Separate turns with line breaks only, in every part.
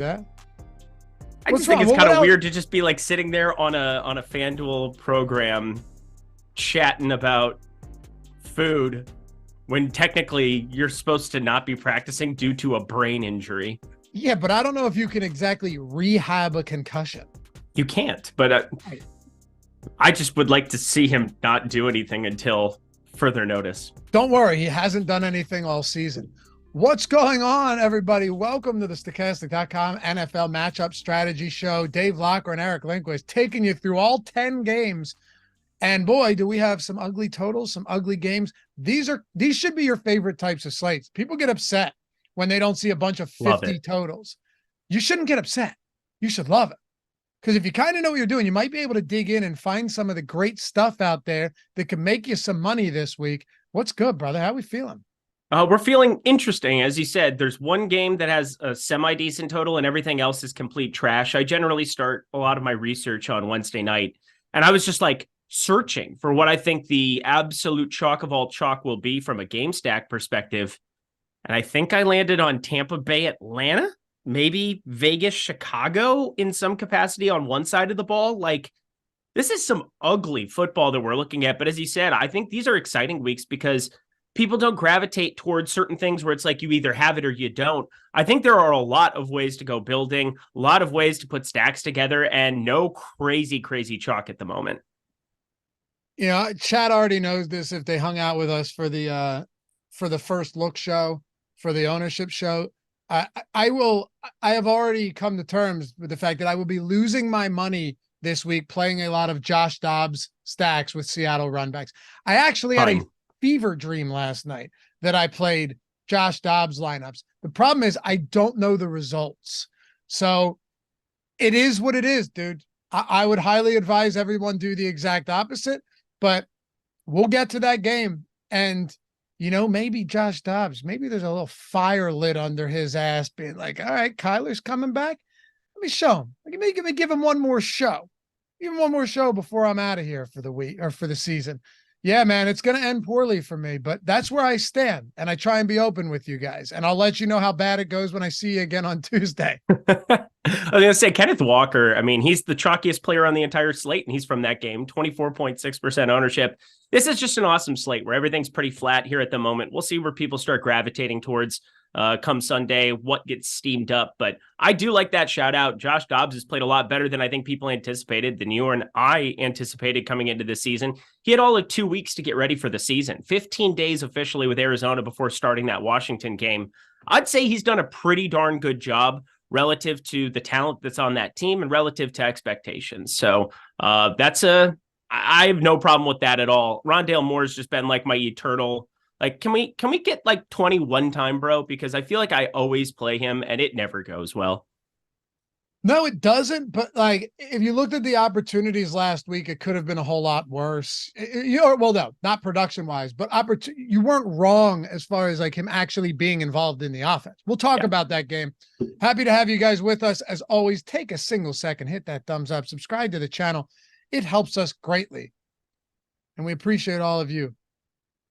Yeah.
I just think it's kind of weird to just be like sitting there on a FanDuel program chatting about food when technically you're supposed to not be practicing due to a brain injury.
Yeah, but I don't know if you can exactly rehab a concussion.
You can't, but I just would like to see him not do anything until further notice.
Don't worry, he hasn't done anything all season. What's going on, everybody? Welcome to the Stokastic.com NFL Matchup Strategy Show. Dave Loughran and Eric Lindquist taking you through all 10 games. And boy, do we have some ugly totals, some ugly games. These should be your favorite types of slates. People get upset when they don't see a bunch of 50 totals. You shouldn't get upset. You should love it. Because if you kind of know what you're doing, you might be able to dig in and find some of the great stuff out there that can make you some money this week. What's good, brother? How are we feeling?
We're feeling interesting. As you said, there's one game that has a semi-decent total and everything else is complete trash. I generally start a lot of my research on Wednesday night, and I was just like searching for what I think the absolute chalk of all chalk will be from a game stack perspective. And I think I landed on Tampa Bay, Atlanta, maybe Vegas, Chicago in some capacity on one side of the ball. Like, this is some ugly football that we're looking at. But as you said, I think these are exciting weeks because people don't gravitate towards certain things where it's like you either have it or you don't. I think there are a lot of ways to go building, a lot of ways to put stacks together, and no crazy chalk at the moment.
You know, Chad already knows this if they hung out with us for the first look show, for the ownership show. I have already come to terms with the fact that I will be losing my money this week playing a lot of Josh Dobbs stacks with Seattle runbacks. I actually had a fever dream last night that I played Josh Dobbs lineups. The problem is I don't know the results. So it is what it is, dude. I would highly advise everyone do the exact opposite, but we'll get to that game. And, you know, maybe Josh Dobbs, maybe there's a little fire lit under his ass being like, all right, Kyler's coming back. Let me show him. Let me give him one more show. Give him one more show before I'm out of here for the week or for the season. Yeah, man, it's going to end poorly for me, but that's where I stand. And I try and be open with you guys. And I'll let you know how bad it goes when I see you again on Tuesday.
I was going to say, Kenneth Walker, I mean, he's the chalkiest player on the entire slate, and he's from that game, 24.6% ownership. This is just an awesome slate where everything's pretty flat here at the moment. We'll see where people start gravitating towards come Sunday, what gets steamed up. But I do like that shout out. Josh Dobbs has played a lot better than I think people anticipated, than you and I anticipated coming into this season. He had all of 2 weeks to get ready for the season, 15 days officially with Arizona before starting that Washington game. I'd say he's done a pretty darn good job relative to the talent that's on that team and relative to expectations. So I have no problem with that at all. Rondale Moore's just been like my eternal, like, can we get like 21 time, bro? Because I feel like I always play him and it never goes well.
No, it doesn't. But like, if you looked at the opportunities last week, it could have been a whole lot worse. Well, no, not production wise, but you weren't wrong as far as like him actually being involved in the offense. We'll talk about that game. Happy to have you guys with us. As always, take a single second, hit that thumbs up, subscribe to the channel. It helps us greatly. And we appreciate all of you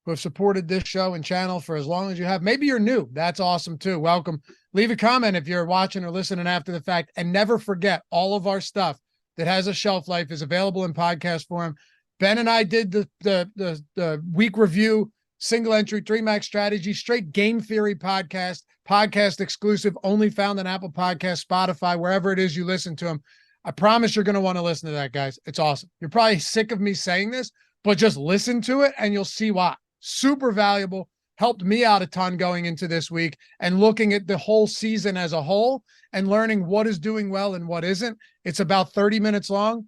who have supported this show and channel for as long as you have. Maybe you're new. That's awesome too. Welcome. Leave a comment if you're watching or listening after the fact. And never forget, all of our stuff that has a shelf life is available in podcast form. Ben and I did the week review, single entry, 3-max strategy, straight game theory podcast exclusive, only found on Apple Podcasts, Spotify, wherever it is you listen to them. I promise you're going to want to listen to that, guys. It's awesome. You're probably sick of me saying this, but just listen to it and you'll see why. Super valuable. Helped me out a ton going into this week and looking at the whole season as a whole and learning what is doing well and what isn't. It's about 30 minutes long.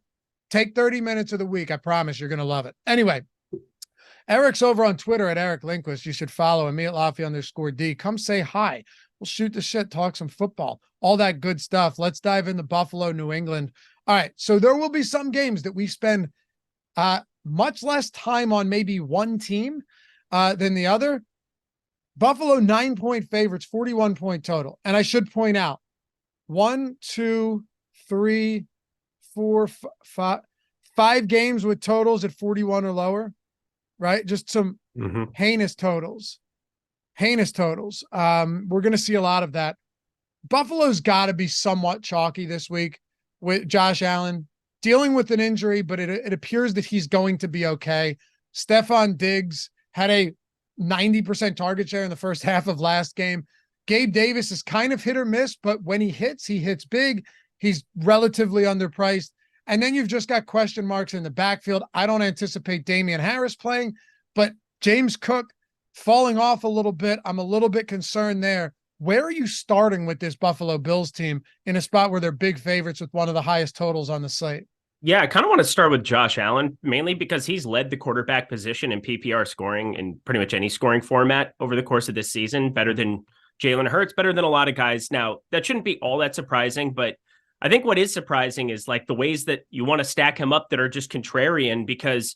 Take 30 minutes of the week. I promise you're going to love it. Anyway, Eric's over on Twitter at Eric Lindquist. You should follow him, me at Laffy_D. Come say hi. We'll shoot the shit, talk some football, all that good stuff. Let's dive into Buffalo, New England. All right. So there will be some games that we spend much less time on maybe one team than the other. Buffalo 9-point favorites, 41-point total. And I should point out 1, 2, 3, 4, 5 games with totals at 41 or lower, right? Just some heinous totals. We're going to see a lot of that. Buffalo's got to be somewhat chalky this week with Josh Allen dealing with an injury, but it appears that he's going to be okay. Stephon Diggs had a 90% target share in the first half of last game. Gabe Davis is kind of hit or miss, but when he hits big. He's relatively underpriced. And then you've just got question marks in the backfield. I don't anticipate Damian Harris playing, but James Cook falling off a little bit. I'm a little bit concerned there. Where are you starting with this Buffalo Bills team in a spot where they're big favorites with one of the highest totals on the slate?
Yeah, I kind of want to start with Josh Allen, mainly because he's led the quarterback position in PPR scoring in pretty much any scoring format over the course of this season, better than Jalen Hurts, better than a lot of guys. Now, that shouldn't be all that surprising, but I think what is surprising is like the ways that you want to stack him up that are just contrarian, because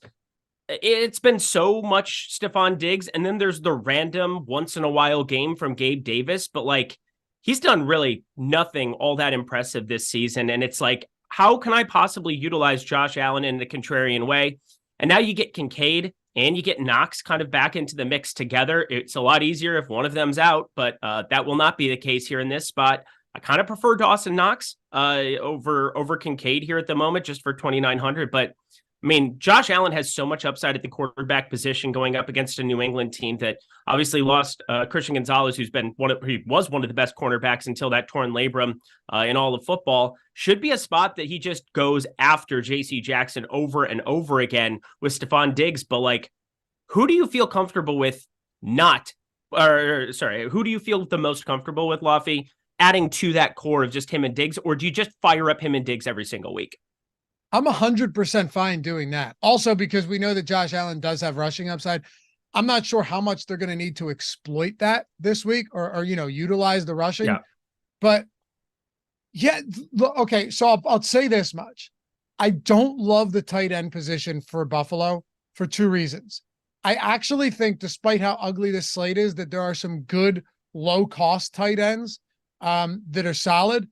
it's been so much Stephon Diggs, and then there's the random once in a while game from Gabe Davis, but like he's done really nothing all that impressive this season. And it's like, how can I possibly utilize Josh Allen in the contrarian way? And now you get Kincaid and you get Knox kind of back into the mix together. It's a lot easier if one of them's out, but that will not be the case here in this spot. I kind of prefer Dawson Knox over Kincaid here at the moment, just for 2,900. But I mean, Josh Allen has so much upside at the quarterback position going up against a New England team that obviously lost Christian Gonzalez, who's been he was one of the best cornerbacks until that torn labrum in all of football. Should be a spot that he just goes after J.C. Jackson over and over again with Stephon Diggs. But like, who do you feel comfortable with who do you feel the most comfortable with, Laffy, adding to that core of just him and Diggs, or do you just fire up him and Diggs every single week?
I'm 100% fine doing that. Also, because we know that Josh Allen does have rushing upside. I'm not sure how much they're going to need to exploit that this week or utilize the rushing. Yeah. But yeah, okay. So I'll say this much. I don't love the tight end position for Buffalo for two reasons. I actually think, despite how ugly this slate is, that there are some good low-cost tight ends that are solid.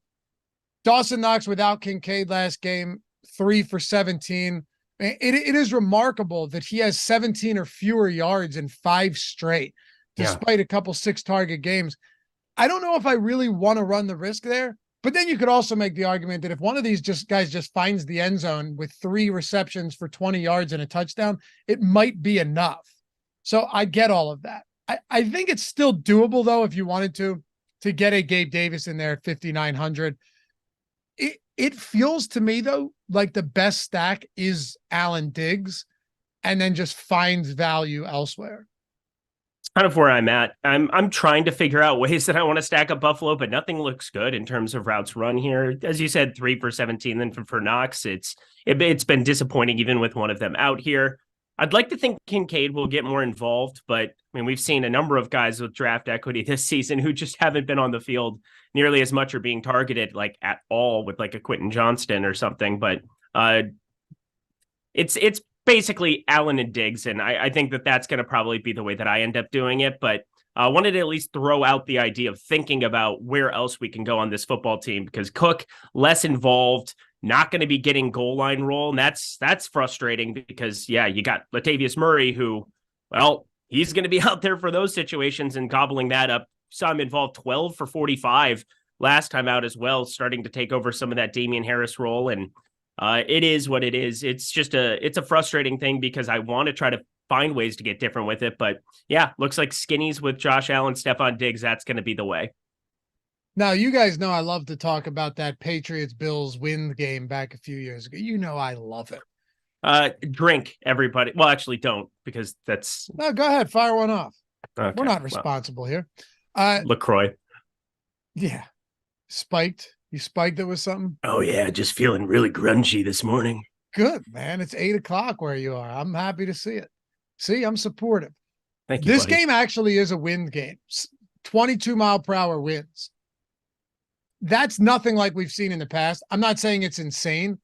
Dawson Knox without Kincaid last game, 3 for 17. It is remarkable that he has 17 or fewer yards in 5 straight, despite a couple 6-target games. I don't know if I really want to run the risk there, but then you could also make the argument that if one of these guys just finds the end zone with 3 receptions for 20 yards and a touchdown, it might be enough. So I get all of that. I think it's still doable, though, if you wanted to get a Gabe Davis in there at 5,900. It feels to me, though, like the best stack is Allen Diggs and then just finds value elsewhere.
It's kind of where I'm at. I'm trying to figure out ways that I want to stack up Buffalo, but nothing looks good in terms of routes run here. As you said, 3 for 17. Then for Knox, it's been disappointing even with one of them out here. I'd like to think Kincaid will get more involved, but I mean, we've seen a number of guys with draft equity this season who just haven't been on the field nearly as much or being targeted like at all with like a Quentin Johnston or something. But it's basically Allen and Diggs, and I think that's going to probably be the way that I end up doing it. But I wanted to at least throw out the idea of thinking about where else we can go on this football team, because Cook, less involved, not going to be getting goal line roll. And that's frustrating because, you got Latavius Murray, who, well, he's going to be out there for those situations and gobbling that up. Saw him involved 12 for 45 last time out as well, starting to take over some of that Damian Harris role. And it is what it is. It's just it's a frustrating thing because I want to try to find ways to get different with it. But looks like skinnies with Josh Allen, Stephon Diggs, that's going to be the way.
Now, you guys know I love to talk about that Patriots-Bills win game back a few years ago. You know I love it.
Drink, everybody. Well, actually don't, because that's...
No, go ahead. Fire one off.
Okay,
we're not responsible here.
LaCroix.
Yeah. Spiked. You spiked it with something?
Oh, yeah. Just feeling really grungy this morning.
Good, man. It's 8:00 where you are. I'm happy to see it. See, I'm supportive.
Thank you,
This
buddy.
game actually is a wind game. 22-mile-per-hour winds. That's nothing like we've seen in the past. I'm not saying it's insane.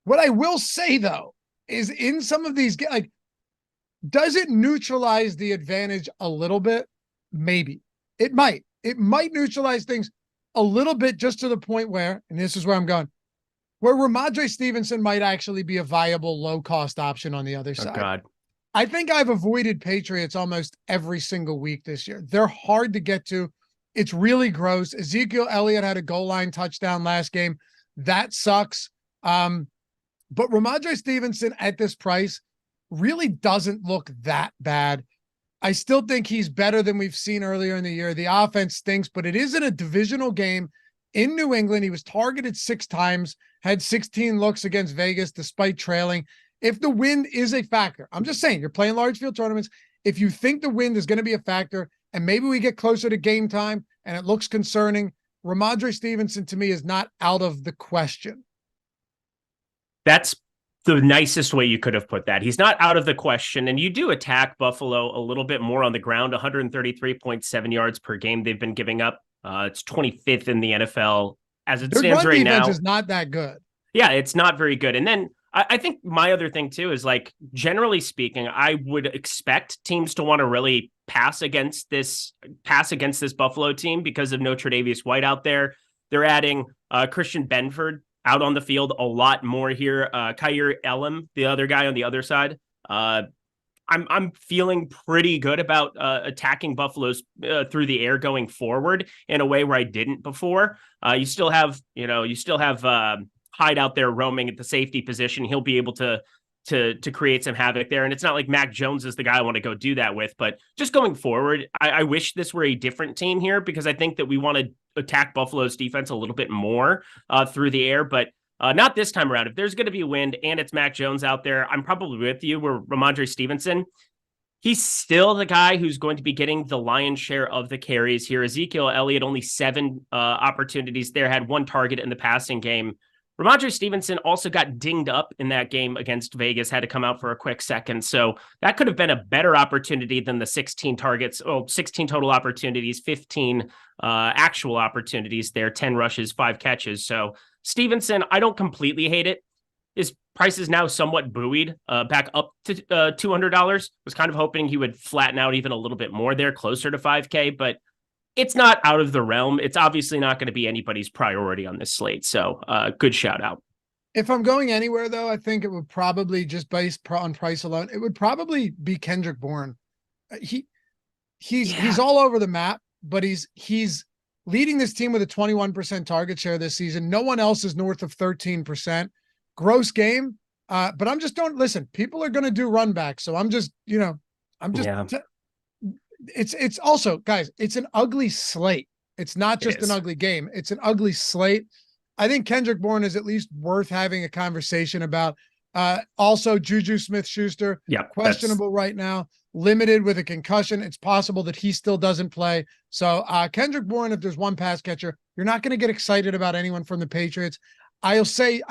What I will say, though, is in some of these, like, does it neutralize the advantage a little bit? Maybe. It might. It might neutralize things a little bit, just to the point where, and this is where I'm going, where Ramondre Stevenson might actually be a viable low-cost option on the other side.
God.
I think I've avoided Patriots almost every single week this year. They're hard to get to. It's really gross. Ezekiel Elliott had a goal line touchdown last game. That sucks. But Ramondre Stevenson at this price really doesn't look that bad. I still think he's better than we've seen earlier in the year. The offense stinks, but it is in a divisional game in New England. He was targeted 6 times, had 16 looks against Vegas despite trailing. If the wind is a factor, I'm just saying, you're playing large field tournaments. If you think the wind is going to be a factor and maybe we get closer to game time and it looks concerning, Ramondre Stevenson to me is not out of the question.
That's the nicest way you could have put that. He's not out of the question. And you do attack Buffalo a little bit more on the ground, 133.7 yards per game they've been giving up. It's 25th in the NFL as it stands right now.
Their run defense is not that good.
Yeah, it's not very good. And then I think my other thing too is, like, generally speaking, I would expect teams to want to really pass against this Buffalo team because of no Tre'Davious White out there. They're adding Christian Benford out on the field a lot more here. Kyer Elam, the other guy on the other side. I'm feeling pretty good about attacking Buffalo's through the air going forward in a way where I didn't before. You still have Hyde out there roaming at the safety position. He'll be able to create some havoc there. And it's not like Mac Jones is the guy I want to go do that with, but just going forward, I wish this were a different team here, because I think that we want to attack Buffalo's defense a little bit more through the air, but not this time around. If there's going to be wind and it's Mac Jones out there, I'm probably with you where Ramondre Stevenson, he's still the guy who's going to be getting the lion's share of the carries here. Ezekiel Elliott, only 7 opportunities there, had 1 target in the passing game. Ramondre Stevenson also got dinged up in that game against Vegas, had to come out for a quick second. So that could have been a better opportunity than the 16 targets, 16 total opportunities, 15 actual opportunities there, 10 rushes, 5 catches. So Stevenson, I don't completely hate it. His price is now somewhat buoyed back up to $200. Was kind of hoping he would flatten out even a little bit more there, closer to 5K, but it's not out of the realm. It's obviously not going to be anybody's priority on this slate. So good shout out.
If I'm going anywhere, though, I think it would probably, just based on price alone, it would probably be Kendrick Bourne. He's all over the map, but he's leading this team with a 21% target share this season. No one else is north of 13%. Gross game. But I'm just don't listen. People are going to do run back. So I'm just, it's also, guys, it's an ugly slate. It's not just an ugly game. It's an ugly slate. I think Kendrick Bourne is at least worth having a conversation about. Also, Juju Smith-Schuster, questionable right now, limited with a concussion. It's possible that he still doesn't play. So Kendrick Bourne, if there's one pass catcher, you're not going to get excited about anyone from the Patriots. I'll say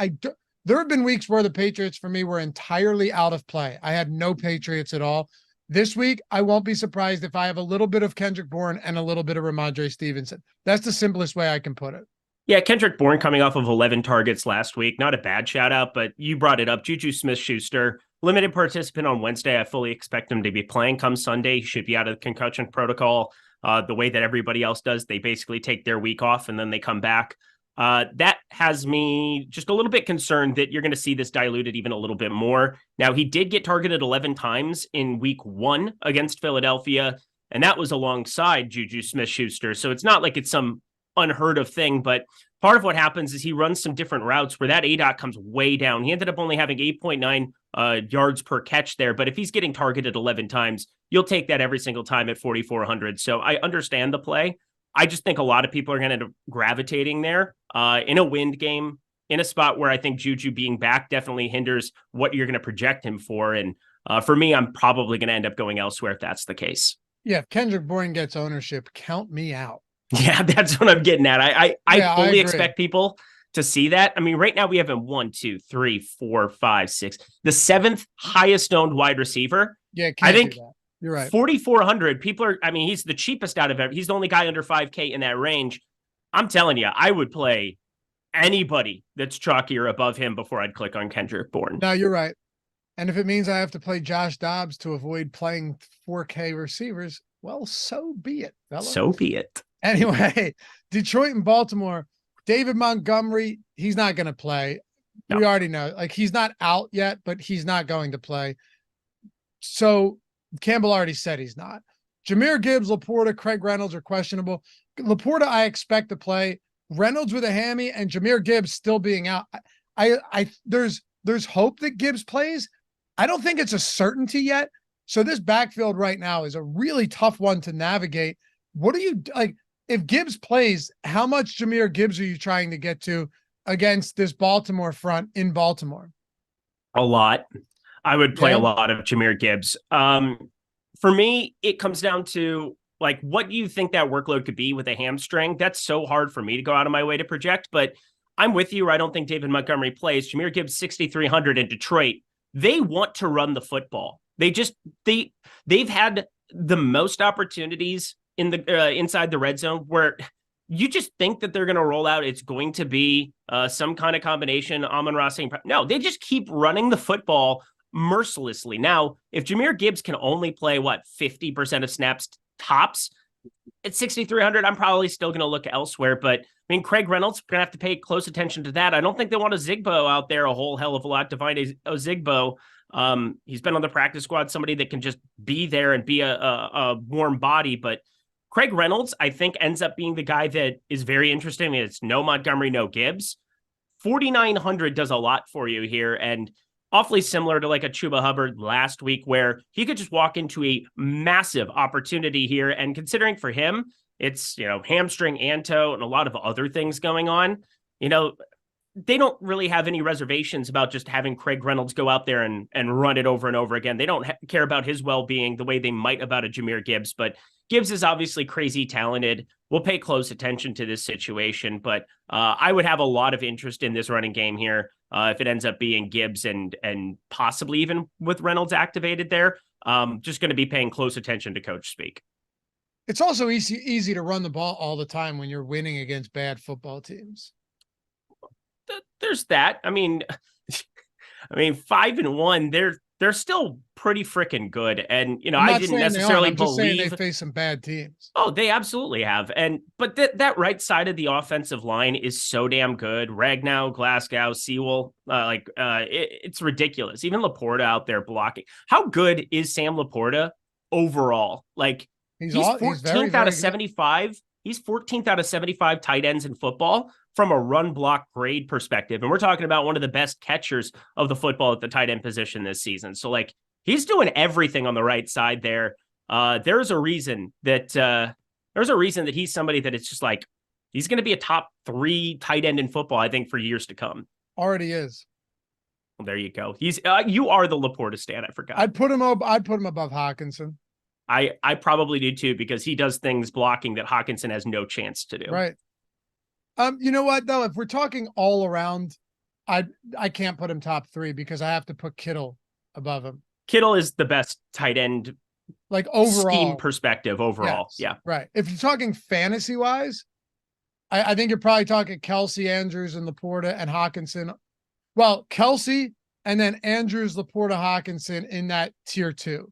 there have been weeks where the Patriots for me were entirely out of play. I had no Patriots at all. This week, I won't be surprised if I have a little bit of Kendrick Bourne and a little bit of Ramondre Stevenson. That's the simplest way I can put it.
Yeah, Kendrick Bourne coming off of 11 targets last week. Not a bad shout out, but you brought it up. Juju Smith-Schuster, limited participant on Wednesday. I fully expect him to be playing come Sunday. He should be out of the concussion protocol the way that everybody else does. They basically take their week off and then they come back. That has me just a little bit concerned that you're going to see this diluted even a little bit more. Now, he did get targeted 11 times in week 1 against Philadelphia, and that was alongside Juju Smith-Schuster. So it's not like it's some unheard of thing, but part of what happens is he runs some different routes where that ADOT comes way down. He ended up only having 8.9 yards per catch there, but if he's getting targeted 11 times, you'll take that every single time at 4,400. So I understand the play. I just think a lot of people are going to end up gravitating there in a wind game, in a spot where I think Juju being back definitely hinders what you're going to project him for. And for me, I'm probably going to end up going elsewhere if that's the case.
Yeah, if Kendrick Bourne gets ownership, count me out.
Yeah, that's what I'm getting at. I fully expect people to see that. I mean, right now we have him 1, 2, 3, 4, 5, 6, the 7th highest owned wide receiver.
Yeah,
I think
you're right.
4,400 people are, I mean, he's the cheapest out of it. He's the only guy under 5K in that range. I'm telling you, I would play anybody that's chalkier above him before I'd click on Kendrick Bourne.
No, you're right. And if it means I have to play Josh Dobbs to avoid playing 4K receivers, well, so be it, fellas.
So be it.
Anyway, Detroit and Baltimore, David Montgomery, he's not going to play. No. We already know, like, he's not out yet, but he's not going to play. So Campbell already said he's not. Jahmyr Gibbs, Laporta, Craig Reynolds are questionable. Laporta, I expect to play. Reynolds with a hammy and Jahmyr Gibbs still being out. There's hope that Gibbs plays. I don't think it's a certainty yet. So this backfield right now is a really tough one to navigate. What do you like if Gibbs plays? How much Jahmyr Gibbs are you trying to get to against this Baltimore front in Baltimore?
A lot. I would play a lot of Jahmyr Gibbs. For me, it comes down to like, what do you think that workload could be with a hamstring? That's so hard for me to go out of my way to project, but I'm with you. I don't think David Montgomery plays. Jahmyr Gibbs, 6,300 in Detroit. They want to run the football. They've had the most opportunities in the inside the red zone where you just think that they're going to roll out. It's going to be some kind of combination. Amon-Ra St. Brown. No, they just keep running the football mercilessly. Now, if Jahmyr Gibbs can only play 50% of snaps tops at 6,300, I'm probably still going to look elsewhere. But I mean, Craig Reynolds, going to have to pay close attention to that. I don't think they want a Zigbo out there a whole hell of a lot. Devine Ozigbo, he's been on the practice squad, somebody that can just be there and be a warm body. But Craig Reynolds, I think, ends up being the guy that is very interesting. It's no Montgomery, no Gibbs. 4,900 does a lot for you here. And awfully similar to like a Chuba Hubbard last week, where he could just walk into a massive opportunity here. And considering for him, it's, hamstring and toe and a lot of other things going on, they don't really have any reservations about just having Craig Reynolds go out there and run it over and over again. They don't care about his well-being the way they might about a Jahmyr Gibbs, but Gibbs is obviously crazy talented. We'll pay close attention to this situation, but I would have a lot of interest in this running game here if it ends up being Gibbs and possibly even with Reynolds activated there. Just going to be paying close attention to coach speak.
It's also easy to run the ball all the time when you're winning against bad football teams.
There's that. I mean, 5-1, they're still pretty freaking good. And, I didn't necessarily believe
they face some bad teams.
Oh, they absolutely have. But that right side of the offensive line is so damn good. Ragnow, Glasgow, Sewell, it's ridiculous. Even Laporta out there blocking. How good is Sam Laporta overall? Like, he's 14th out of 75. He's 14th out of 75 tight ends in football from a run block grade perspective. And we're talking about one of the best catchers of the football at the tight end position this season. So like, he's doing everything on the right side there. There's a reason that he's somebody that it's just like, he's going to be a top 3 tight end in football, I think, for years to come.
Already is.
Well, there you go. He's you are the Laporta stan. I forgot.
I'd put him above Hawkinson.
I probably do too, because he does things blocking that Hawkinson has no chance to do.
Right. You know what though? If we're talking all around, I can't put him top 3 because I have to put Kittle above him.
Kittle is the best tight end,
like overall
scheme perspective overall.
Yes,
yeah.
Right. If you're talking fantasy wise, I think you're probably talking Kelsey, Andrews, and Laporta and Hawkinson. Well, Kelsey and then Andrews, Laporta, Hawkinson in that tier 2.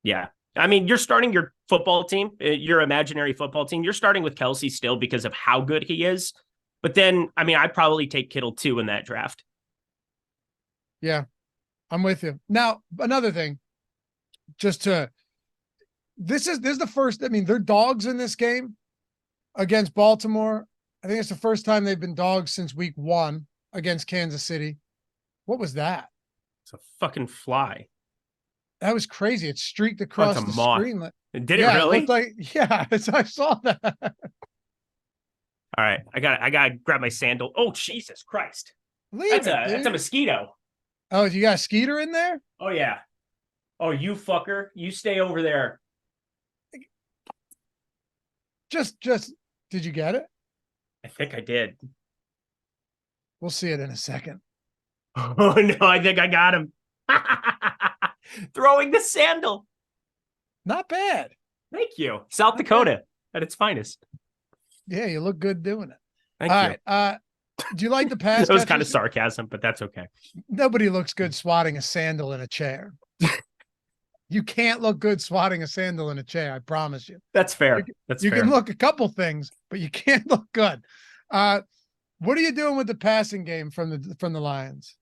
Yeah. I mean, you're starting your football team, your imaginary football team. You're starting with Kelsey still because of how good he is. But then, I'd probably take Kittle too in that draft.
Yeah, I'm with you. Now, another thing, this is the first, they're dogs in this game against Baltimore. I think it's the first time they've been dogs since week 1 against Kansas City. What was that?
It's a fucking fly.
That was crazy. It streaked across the screen.
Did it really?
It I saw that.
All right. I gotta grab my sandal. Oh, Jesus Christ. That's a mosquito.
Oh, you got a skeeter in there?
Oh, yeah. Oh, you fucker. You stay over there.
Just, did you get it?
I think I did.
We'll see it in a second.
Oh, no, I think I got him. Throwing the sandal.
Not bad.
Thank you. South Dakota at its finest.
Yeah, you look good doing it.
Thank
All
you.
right. Do you like the pass?
That was kind of sarcasm, but that's okay.
Nobody looks good swatting a sandal in a chair. You can't look good swatting a sandal in a chair. I promise you.
That's fair.
You can look a couple things, but you can't look good. What are you doing with the passing game from the Lions?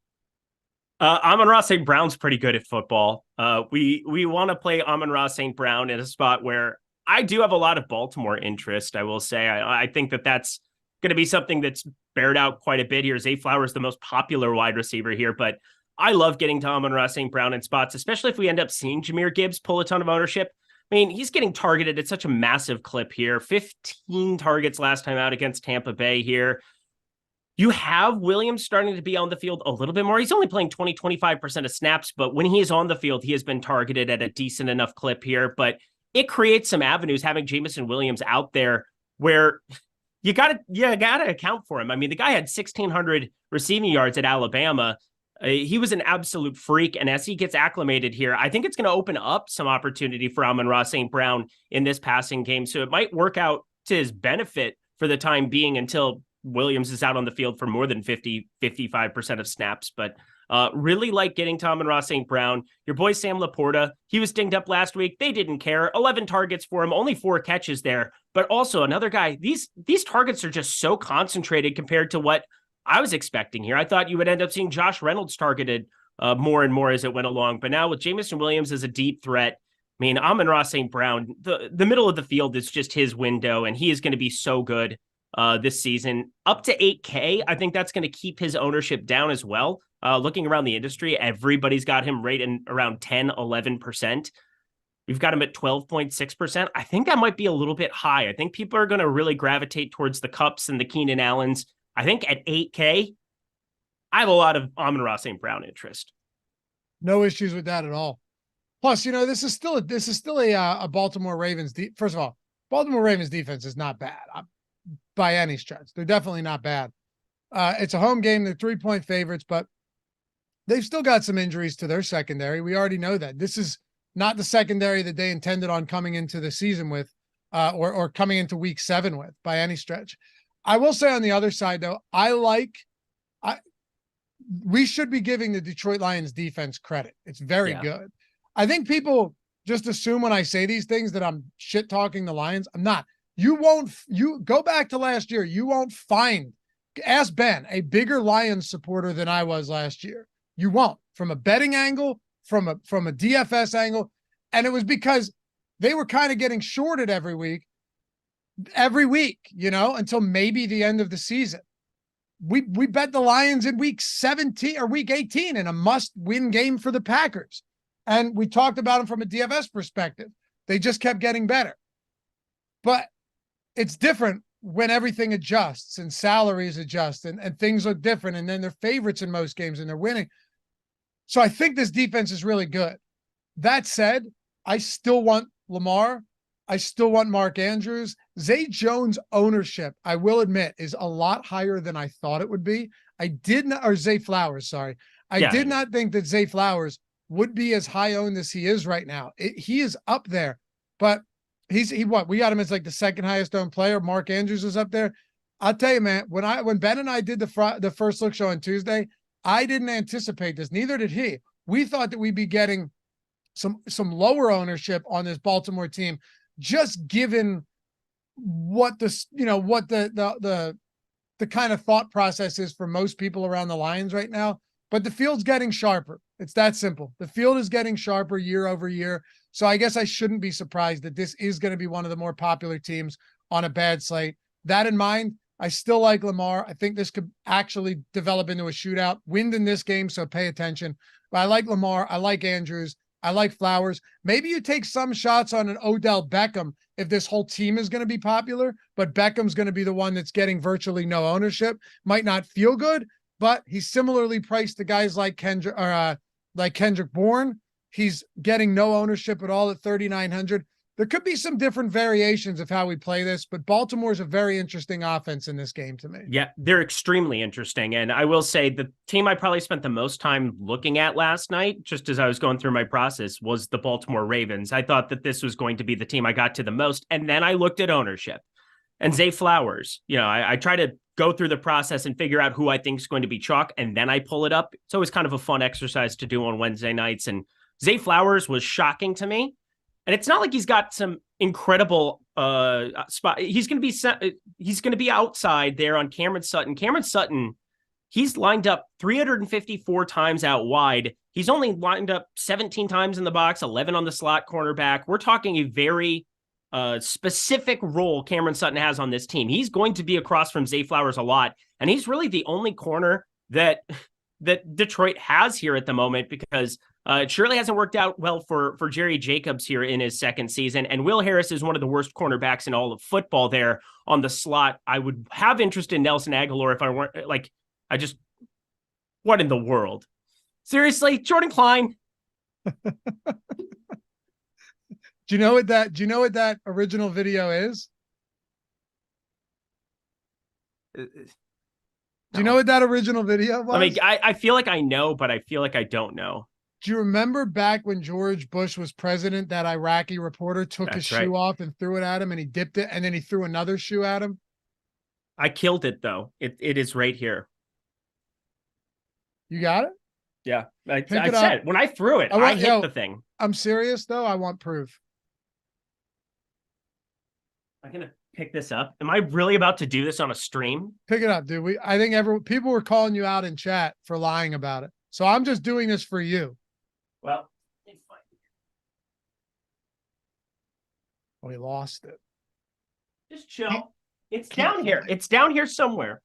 Amon-Ra St. Brown's pretty good at football. We want to play Amon-Ra St. Brown in a spot where I do have a lot of Baltimore interest, I will say. I think that that's going to be something that's bared out quite a bit here. Zay Flowers, the most popular wide receiver here, but I love getting Tom and Ross St. Brown in spots, especially if we end up seeing Jahmyr Gibbs pull a ton of ownership. I mean, he's getting targeted at such a massive clip here. 15 targets last time out against Tampa Bay here. You have Williams starting to be on the field a little bit more. He's only playing 25% of snaps, but when he is on the field, he has been targeted at a decent enough clip here. But it creates some avenues having Jameson Williams out there where you gotta account for him. I mean, the guy had 1,600 receiving yards at Alabama. He was an absolute freak, and as he gets acclimated here, I think it's going to open up some opportunity for Amon-Ra St. Brown in this passing game. So it might work out to his benefit for the time being until Williams is out on the field for more than 55% of snaps. But really like getting Tom and Ross St. Brown. Your boy Sam Laporta, he was dinged up last week. They didn't care. 11 targets for him, only 4 catches there. But also another guy, these targets are just so concentrated compared to what I was expecting here. I thought you would end up seeing Josh Reynolds targeted more and more as it went along. But now with Jameson Williams as a deep threat, I mean, Amon-Ra St. Brown, the middle of the field is just his window, and he is going to be so good this season. Up to 8K, I think that's going to keep his ownership down as well. Looking around the industry, everybody's got him right in around 10, 11%. We've got him at 12.6%. I think that might be a little bit high. I think people are going to really gravitate towards the Kupps and the Keenan Allens. I think at 8K, I have a lot of Amon-Ra St. Brown interest.
No issues with that at all. Plus, this is still a Baltimore Ravens. First of all, Baltimore Ravens defense is not bad by any stretch. They're definitely not bad. It's a home game. They're 3-point favorites, but they've still got some injuries to their secondary. We already know that. This is not the secondary that they intended on coming into the season with, or coming into week 7 with by any stretch. I will say on the other side, though, we should be giving the Detroit Lions defense credit. It's very good. I think people just assume when I say these things that I'm shit talking the Lions. I'm not. You go back to last year. You won't find, ask Ben, a bigger Lions supporter than I was last year. You won't, from a betting angle, from a DFS angle. And it was because they were kind of getting shorted every week, until maybe the end of the season. We bet the Lions in week 17 or week 18 in a must-win game for the Packers. And we talked about them from a DFS perspective. They just kept getting better. But it's different when everything adjusts and salaries adjust and things look different. And then they're favorites in most games and they're winning. So I think this defense is really good. That said, I still want Lamar. I still want Mark Andrews. Zay Jones' ownership, I will admit, is a lot higher than I thought it would be. Zay Flowers, sorry. I did not think that Zay Flowers would be as high owned as he is right now. He is up there, but we got him as like the second highest owned player. Mark Andrews is up there. I'll tell you, man, when Ben and I did the first look show on Tuesday, I didn't anticipate this. Neither did he. We thought that we'd be getting some lower ownership on this Baltimore team, just given what the kind of thought process is for most people around the Lions right now. But the field's getting sharper. It's that simple. The field is getting sharper year over year. So I guess I shouldn't be surprised that this is going to be one of the more popular teams on a bad slate. That in mind, I still like Lamar. I think this could actually develop into a shootout. Wind in this game, so pay attention. But I like Lamar. I like Andrews. I like Flowers. Maybe you take some shots on an Odell Beckham if this whole team is going to be popular, but Beckham's going to be the one that's getting virtually no ownership. Might not feel good, but he's similarly priced to guys like Kendrick Bourne. He's getting no ownership at all at 3,900. There could be some different variations of how we play this, but Baltimore's a very interesting offense in this game to me.
Yeah, they're extremely interesting. And I will say the team I probably spent the most time looking at last night, just as I was going through my process, was the Baltimore Ravens. I thought that this was going to be the team I got to the most. And then I looked at ownership and Zay Flowers. I try to go through the process and figure out who I think is going to be chalk, and then I pull it up. It's always kind of a fun exercise to do on Wednesday nights. And Zay Flowers was shocking to me. And it's not like he's got some incredible spot. He's going to be outside there on Cameron Sutton. Cameron Sutton, he's lined up 354 times out wide. He's only lined up 17 times in the box, 11 on the slot cornerback. We're talking a very specific role Cameron Sutton has on this team. He's going to be across from Zay Flowers a lot, and he's really the only corner that Detroit has here at the moment, because it surely hasn't worked out well for Jerry Jacobs here in his second season. And Will Harris is one of the worst cornerbacks in all of football there on the slot. I would have interest in Nelson Aguilar if I weren't what in the world? Seriously, Jordan Klein.
Do you know what that original video is?
No.
Do you know what that original video was?
I mean, I feel like I know, but I feel like I don't know.
Do you remember back when George Bush was president, that Iraqi reporter took his shoe off and threw it at him, and he dipped it, and then he threw another shoe at him?
I killed it, though. It is right here.
You got it?
Yeah. I said, when I threw it, I hit the thing.
I'm serious, though. I want proof.
I'm going to pick this up. Am I really about to do this on a stream?
Pick it up, dude. I think people were calling you out in chat for lying about it. So I'm just doing this for you.
Well, it's fine.
Oh, he lost it.
Just chill. It's down here. It's down here somewhere.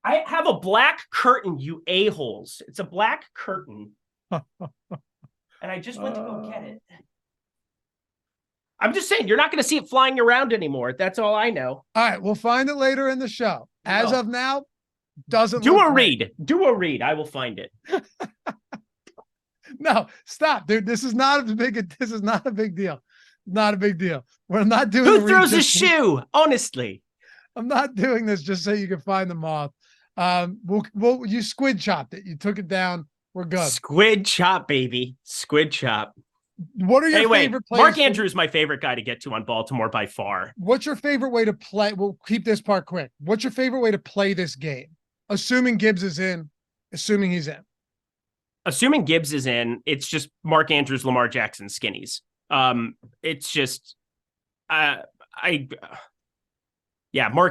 I have a black curtain, you a-holes. It's a black curtain. And I just went to go get it. I'm just saying, you're not going to see it flying around anymore. That's all I know.
All right, we'll find it later in the show. As of now, doesn't
do a read. Do a read. I will find it.
No, stop, dude. This is not a big deal. Not a big deal. We're not doing.
Who throws a shoe? Honestly,
I'm not doing this just so you can find the moth. You squid chopped it. You took it down. We're good.
Squid chop, baby. Squid chop.
What are your favorite players?
Mark Andrews is my favorite guy to get to on Baltimore by far.
What's your favorite way to play? We'll keep this part quick. What's your favorite way to play this game? Assuming Gibbs is in, assuming he's in.
Assuming Gibbs is in, it's just Mark Andrews, Lamar Jackson, skinnies. It's just, Mark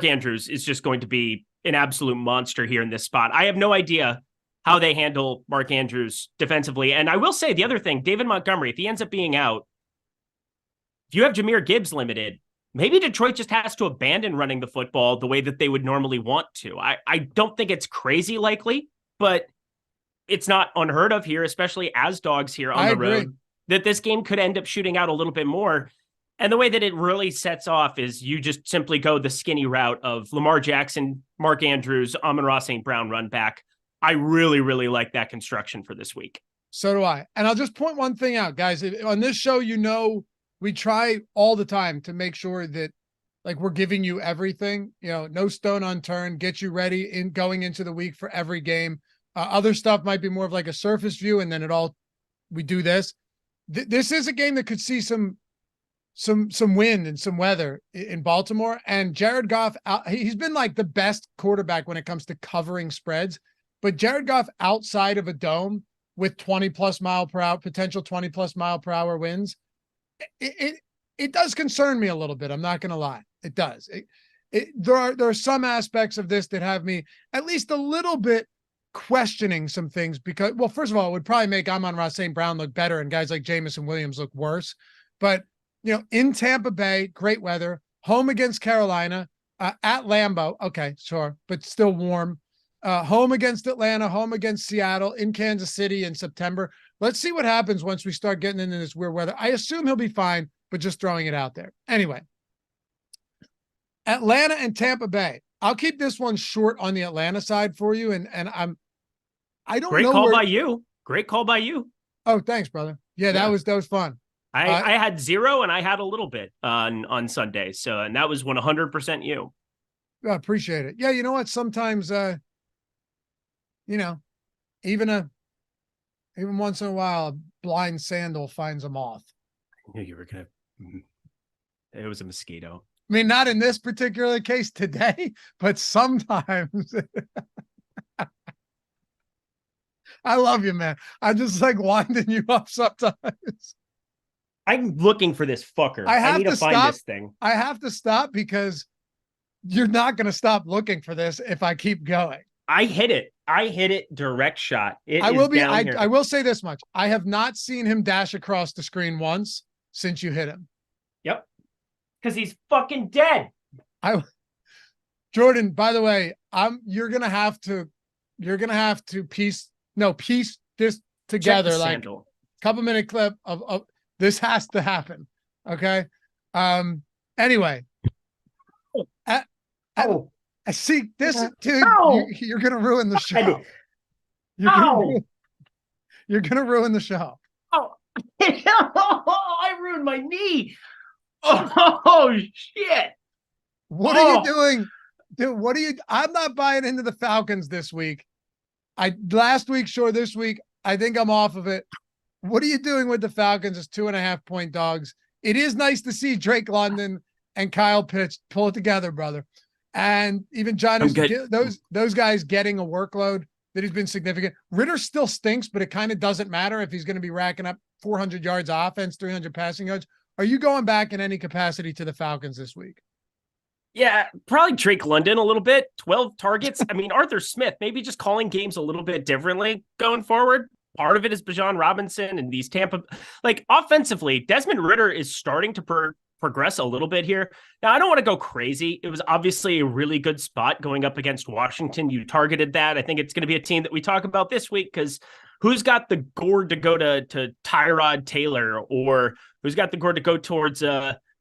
Andrews is just going to be an absolute monster here in this spot. I have no idea how they handle Mark Andrews defensively. And I will say the other thing, David Montgomery, if he ends up being out, if you have Jahmyr Gibbs limited, maybe Detroit just has to abandon running the football the way that they would normally want to. I don't think it's crazy likely, but it's not unheard of here, especially as dogs here on the road, that this game could end up shooting out a little bit more. And the way that it really sets off is you just simply go the skinny route of Lamar Jackson, Mark Andrews, Amon-Ra St. Brown run back. I really, really like that construction for this week.
So do I. And I'll just point one thing out, guys. On this show, we try all the time to make sure that we're giving you everything, no stone unturned, get you ready in going into the week for every game. Other stuff might be more of like a surface view, and then we do this. This is a game that could see some wind and some weather in Baltimore. And Jared Goff, he's been like the best quarterback when it comes to covering spreads. But Jared Goff outside of a dome with 20+ mile per hour, potential 20+ mile per hour wins, it does concern me a little bit. I'm not going to lie. It does. There are some aspects of this that have me at least a little bit questioning some things because, well, first of all, it would probably make Amon-Ra St. Brown look better and guys like Jameson Williams look worse. But, in Tampa Bay, great weather, home against Carolina, at Lambeau. Okay, sure. But still warm. Home against Atlanta, home against Seattle, in Kansas City in September. Let's see what happens once we start getting into this weird weather. I assume he'll be fine, but just throwing it out there. Anyway, Atlanta and Tampa Bay. I'll keep this one short on the Atlanta side for you. And I don't know.
Great call by you. Great call by you.
Oh, thanks, brother. Yeah, that was fun.
I had 0 and I had a little bit on Sunday. So, and that was 100% you.
I appreciate it. Yeah. You know what? Sometimes, even once in a while, a blind sandal finds a moth.
I knew you were going to, it was a mosquito.
I mean, not in this particular case today, but sometimes. I love you, man. I just like winding you up sometimes.
I'm looking for this fucker. I need to find this thing.
I have to stop because you're not going to stop looking for this if I keep going.
I hit it direct shot.
I will say this much. I have not seen him dash across the screen once since you hit him.
Yep. Because he's fucking dead.
Jordan, by the way, you're gonna have to piece this together. Like
sandal.
couple minute clip of this has to happen. Okay. Anyway. I see this, dude. You're gonna ruin the show. You're gonna ruin the show.
Oh, I ruined my knee. Oh shit.
What are you doing? Dude, I'm not buying into the Falcons this week. Last week, sure. This week, I think I'm off of it. What are you doing with the Falcons as 2.5 point dogs? It is nice to see Drake London and Kyle Pitts pull it together, brother. And even John, those guys getting a workload that has been significant. Ritter still stinks, but it kind of doesn't matter if he's going to be racking up 400 yards offense, 300 passing yards. Are you going back in any capacity to the Falcons this week?
Yeah, probably Drake London a little bit. 12 targets. I mean, Arthur Smith, maybe just calling games a little bit differently going forward. Part of it is Bijan Robinson and these Tampa. Like, offensively, Desmond Ritter is starting to progress a little bit here. Now, I don't want to go crazy. It was obviously a really good spot going up against Washington. You targeted that. I think it's going to be a team that we talk about this week because who's got the gourd to go to Tyrod Taylor, or who's got the gourd to go towards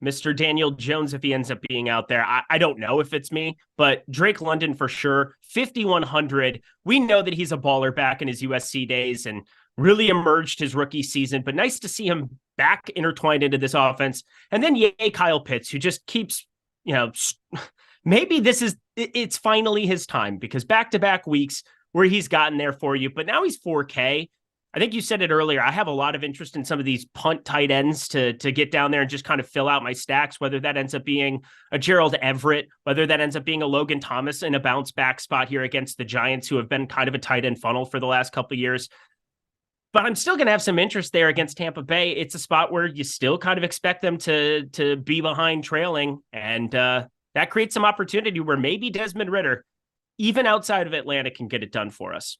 Mr. Daniel Jones if he ends up being out there? I don't know if it's me, but Drake London for sure. 5,100. We know that he's a baller back in his USC days and really emerged his rookie season, but nice to see him back intertwined into this offense. And then Kyle Pitts, who just keeps, maybe it's finally his time, because back-to-back weeks where he's gotten there for you, but now he's 4K. I think you said it earlier. I have a lot of interest in some of these punt tight ends to get down there and just kind of fill out my stacks, whether that ends up being a Gerald Everett, whether that ends up being a Logan Thomas in a bounce back spot here against the Giants, who have been kind of a tight end funnel for the last couple of years. But I'm still going to have some interest there against Tampa Bay. It's a spot where you still kind of expect them to be behind trailing. And that creates some opportunity where maybe Desmond Ritter, even outside of Atlanta, can get it done for us.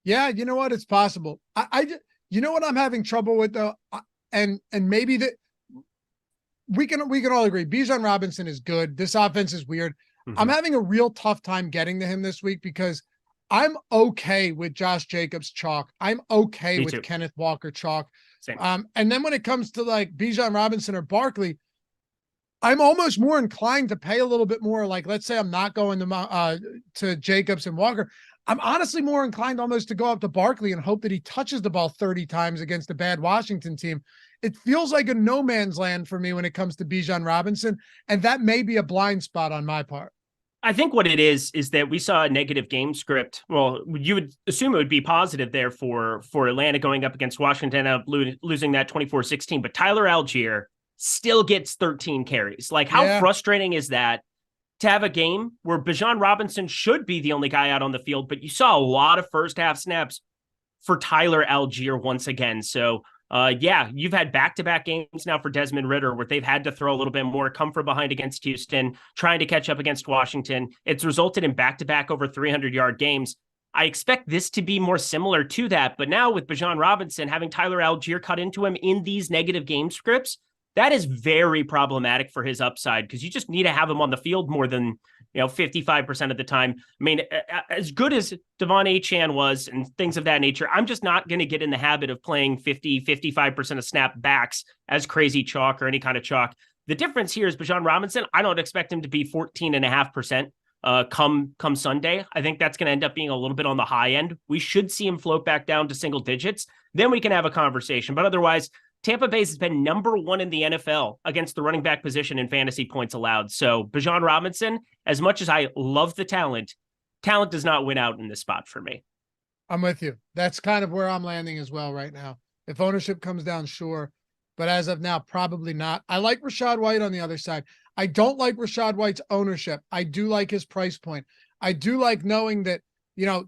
Yeah, you know what? It's possible. You know what I'm having trouble with though, and maybe that we can all agree. Bijan Robinson is good. This offense is weird. Mm-hmm. I'm having a real tough time getting to him this week because I'm okay with Josh Jacobs chalk. I'm okay with Kenneth Walker chalk.
Same.
And then when it comes to like Bijan Robinson or Barkley, I'm almost more inclined to pay a little bit more. Like, let's say I'm not going to Jacobs and Walker. I'm honestly more inclined almost to go up to Barkley and hope that he touches the ball 30 times against a bad Washington team. It feels like a no man's land for me when it comes to Bijan Robinson, and that may be a blind spot on my part.
I think what it is that we saw a negative game script. Well, you would assume it would be positive there for Atlanta going up against Washington, losing that 24-16, but Tyler Algier still gets 13 carries. Like, how frustrating is that to have a game where Bijan Robinson should be the only guy out on the field, but you saw a lot of first half snaps for Tyler Algier once again. So you've had back-to-back games now for Desmond Ritter where they've had to throw a little bit more, come from behind against Houston, trying to catch up against Washington. It's resulted in back-to-back over 300-yard games. I expect this to be more similar to that, but now with Bijan Robinson having Tyler Algier cut into him in these negative game scripts, that is very problematic for his upside, because you just need to have him on the field more than 55% of the time. I mean, as good as Devon Achane was and things of that nature, I'm just not going to get in the habit of playing 55% of snap backs as crazy chalk or any kind of chalk. The difference here is Bijan Robinson, I don't expect him to be 14.5% come Sunday. I think that's going to end up being a little bit on the high end. We should see him float back down to single digits. Then we can have a conversation. But otherwise, Tampa Bay has been number one in the NFL against the running back position in fantasy points allowed. So Bijan Robinson, as much as I love the talent does not win out in this spot for me.
I'm with you. That's kind of where I'm landing as well right now. If ownership comes down, sure. But as of now, probably not. I like Rachaad White on the other side. I don't like Rachaad White's ownership. I do like his price point. I do like knowing that,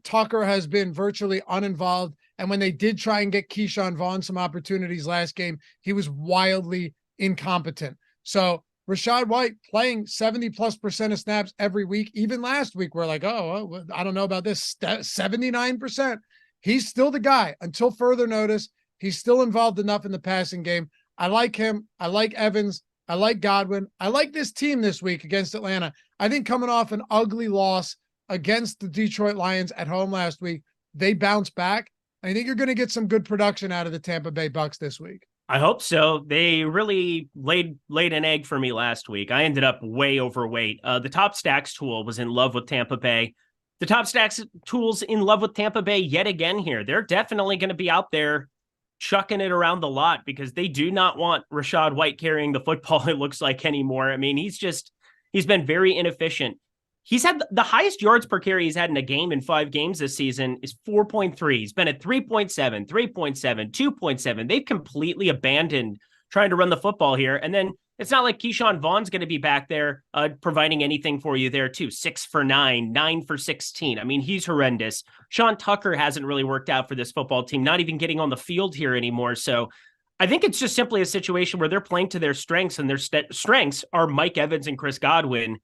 Tucker has been virtually uninvolved. And when they did try and get Keyshawn Vaughn some opportunities last game, he was wildly incompetent. So Rachaad White playing 70+% of snaps every week. Even last week, we're like, oh, I don't know about this. 79%. He's still the guy until further notice. He's still involved enough in the passing game. I like him. I like Evans. I like Godwin. I like this team this week against Atlanta. I think coming off an ugly loss against the Detroit Lions at home last week, they bounce back. I think you're going to get some good production out of the Tampa Bay Bucks this week.
I hope so. They really laid an egg for me last week. I ended up way overweight. The Top Stacks tool was in love with Tampa Bay. The Top Stacks tool's in love with Tampa Bay yet again here. They're definitely going to be out there chucking it around the lot because they do not want Rachaad White carrying the football, it looks like, anymore. I mean, he's been very inefficient. He's had the highest yards per carry he's had in a game in 5 games this season is 4.3. He's been at 3.7, 3.7, 2.7. They've completely abandoned trying to run the football here. And then it's not like Keyshawn Vaughn's going to be back there providing anything for you there too. 6 for 9, 9 for 16. I mean, he's horrendous. Sean Tucker hasn't really worked out for this football team, not even getting on the field here anymore. So I think it's just simply a situation where they're playing to their strengths, and their strengths are Mike Evans and Chris Godwin.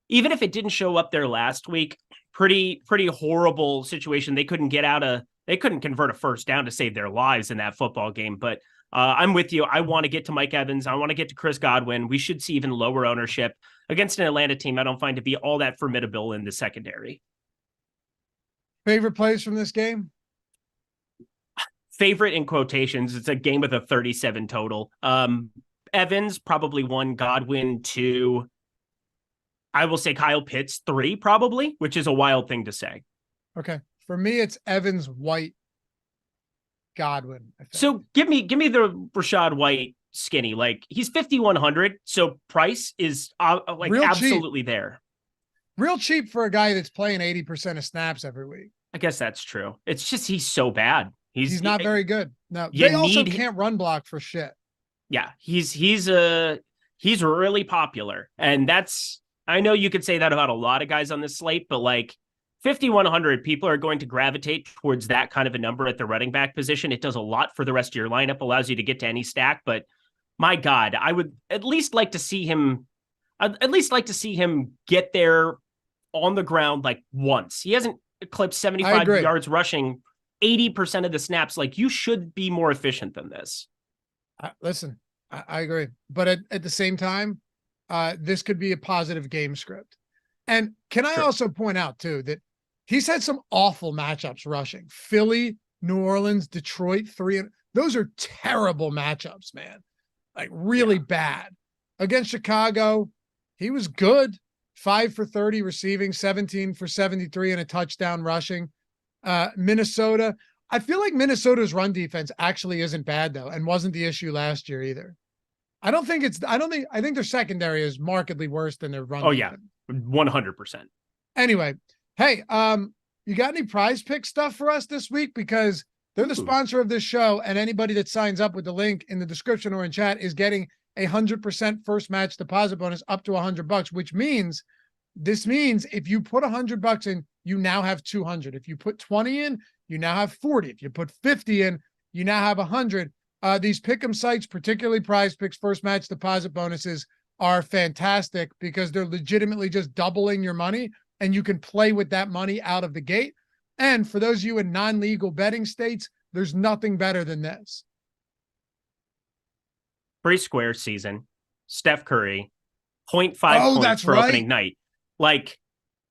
Even if it didn't show up there last week, pretty horrible situation. They couldn't convert a first down to save their lives in that football game. But I'm with you. I want to get to Mike Evans. I want to get to Chris Godwin. We should see even lower ownership against an Atlanta team I don't find to be all that formidable in the secondary.
Favorite plays from this game?
Favorite in quotations. It's a game with a 37 total. Evans, probably 1. Godwin, 2. I will say Kyle Pitts, 3 probably, which is a wild thing to say.
Okay. For me, it's Evans, White, Godwin.
So give me the Rachaad White skinny. Like, he's 5,100. So price is real absolutely cheap. There.
Real cheap for a guy that's playing 80% of snaps every week.
I guess that's true. It's just, he's so bad. He's not
very good. No, they also can't run block for shit.
Yeah. He's really popular. And I know you could say that about a lot of guys on this slate, but like 5,100 people are going to gravitate towards that kind of a number at the running back position. It does a lot for the rest of your lineup, allows you to get to any stack. But my God, I would at least like to see him get there on the ground like once. He hasn't eclipsed 75 yards rushing 80% of the snaps. Like, you should be more efficient than this.
Listen, I agree. But at the same time, this could be a positive game script. And can I also point out too, that he's had some awful matchups rushing. Philly, New Orleans, Detroit, 3. Those are terrible matchups, man. Like, really bad. Against Chicago, he was good. 5 for 30 receiving, 17 for 73 and a touchdown rushing. Minnesota, I feel like Minnesota's run defense actually isn't bad though, and wasn't the issue last year either. I think their secondary is markedly worse than their run.
Oh defense. Yeah, 100%.
Anyway, hey, you got any Prize Pick stuff for us this week? Because they're the sponsor of this show, and anybody that signs up with the link in the description or in chat is getting 100% first match deposit bonus up to $100, which means if you put $100 in, you now have 200. If you put 20 in, you now have 40. If you put 50 in, you now have 100. These pick'em sites, particularly Prize Picks first match deposit bonuses, are fantastic because they're legitimately just doubling your money, and you can play with that money out of the gate. And for those of you in non-legal betting states, there's nothing better than this.
Free square season, Steph Curry, 0.5 points for opening night. Like,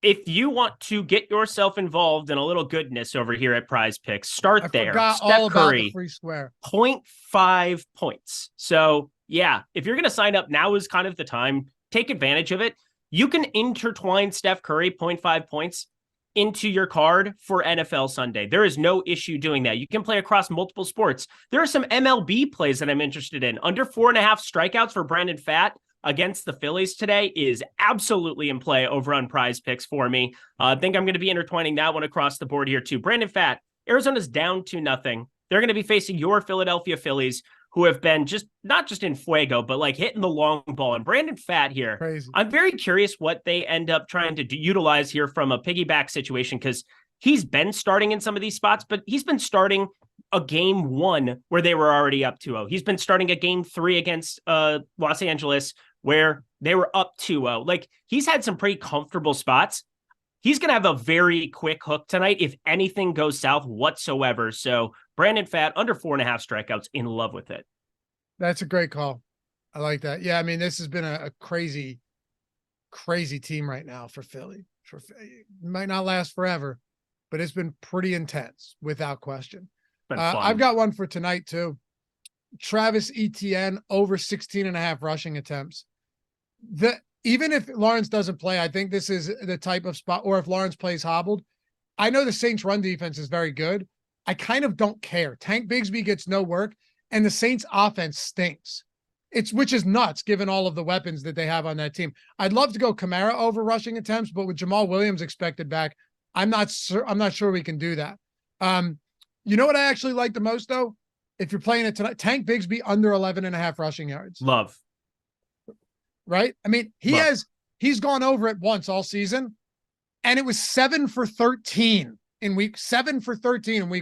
if you want to get yourself involved in a little goodness over here at Prize Picks, start there. Steph Curry,
free square.
0.5 points. So yeah, if you're going to sign up, now is kind of the time. Take advantage of it. You can intertwine Steph Curry 0.5 points into your card for NFL Sunday. There is no issue doing that. You can play across multiple sports. There are some MLB plays that I'm interested in. Under 4.5 strikeouts for Brandon Pfaadt against the Phillies today is absolutely in play over on Prize Picks for me. I think I'm going to be intertwining that one across the board here too. Brandon Pfaadt, Arizona's down 2-0. They're going to be facing your Philadelphia Phillies, who have been not just in fuego, but like hitting the long ball. And Brandon Pfaadt here, crazy. I'm very curious what they end up trying to utilize here from a piggyback situation, because he's been starting in some of these spots, but he's been starting a game 1 where they were already up 2-0. He's been starting a game 3 against Los Angeles where they were up 2-0. Like, he's had some pretty comfortable spots. He's going to have a very quick hook tonight if anything goes south whatsoever. So Brandon Pfaadt, under 4.5 strikeouts, in love with it.
That's a great call. I like that. Yeah, I mean, this has been a crazy, crazy team right now for Philly. It might not last forever, but it's been pretty intense without question.
Been
I've
fun.
got one for tonight too. Travis Etienne over 16 and a half rushing attempts. Even if Lawrence doesn't play, I think this is the type of spot, or if Lawrence plays hobbled, I know the Saints run defense is very good. I kind of don't care. Tank Bigsby gets no work and the Saints offense stinks. Which is nuts given all of the weapons that they have on that team. I'd love to go Kamara over rushing attempts, but with Jamal Williams expected back, I'm not sure we can do that. You know what I actually like the most though? If you're playing it tonight, Tank Bigsby under 11 and a half rushing yards.
Love.
Right? I mean, he's gone over it once all season, and it was 7 for 13 in week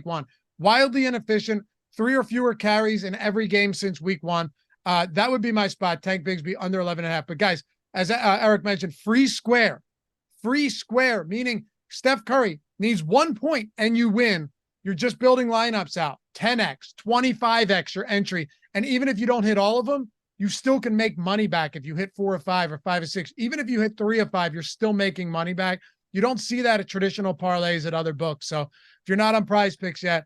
1. Wildly inefficient, 3 or fewer carries in every game since week 1. That would be my spot. Tank Bigsby under 11 and a half. But guys, as Eric mentioned, free square, meaning Steph Curry needs 1 point and you win. You're just building lineups out 10x, 25x your entry. And even if you don't hit all of them, you still can make money back. If you hit 4 or 5 or 5 or 6, even if you hit 3 or 5, you're still making money back. You don't see that at traditional parlays at other books. So if you're not on Prize Picks yet,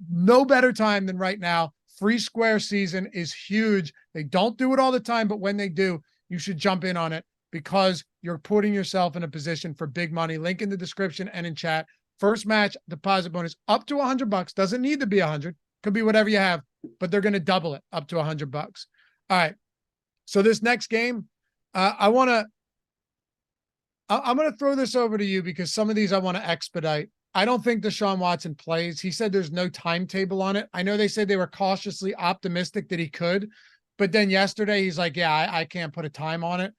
no better time than right now. Free square season is huge. They don't do it all the time, but when they do, you should jump in on it because you're putting yourself in a position for big money. Link in the description and in chat. First match deposit bonus up to $100. Doesn't need to be 100. Could be whatever you have, but they're going to double it up to $100. All right. So this next game, I'm going to throw this over to you because some of these I want to expedite. I don't think Deshaun Watson plays. He said there's no timetable on it. I know they said they were cautiously optimistic that he could, but then yesterday he's like, yeah, I can't put a time on it.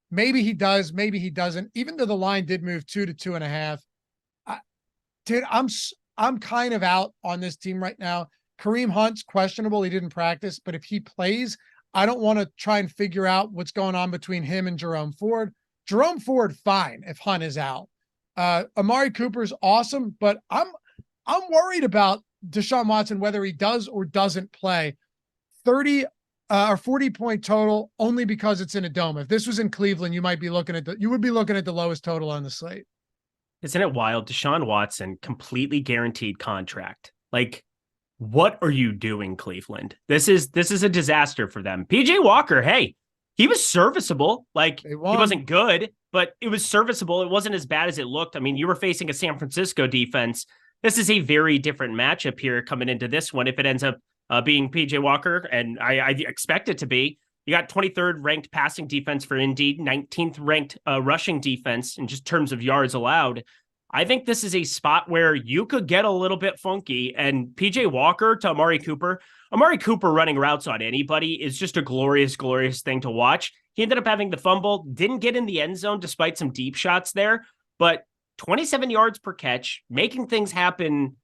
Maybe he does, maybe he doesn't. Even though the line did move 2 to 2.5. Dude, I'm kind of out on this team right now. Kareem Hunt's questionable. He didn't practice, but if he plays, I don't want to try and figure out what's going on between him and Jerome Ford. Jerome Ford, fine if Hunt is out. Amari Cooper's awesome, but I'm worried about Deshaun Watson, whether he does or doesn't play. 30 or 40 point total only because it's in a dome. If this was in Cleveland, you would be looking at the lowest total on the slate.
Isn't it wild? Deshaun Watson, completely guaranteed contract. Like, what are you doing, Cleveland? This is a disaster for them. PJ Walker, hey, he was serviceable. Like, he wasn't good, but it was serviceable. It wasn't as bad as it looked. I mean, you were facing a San Francisco defense. This is a very different matchup here coming into this one. If it ends up being PJ Walker, and I expect it to be, you got 23rd ranked passing defense for Indeed, 19th ranked rushing defense in just terms of yards allowed. I think this is a spot where you could get a little bit funky, and PJ Walker to Amari Cooper running routes on anybody is just a glorious, glorious thing to watch. He ended up having the fumble, didn't get in the end zone despite some deep shots there, but 27 yards per catch, making things happen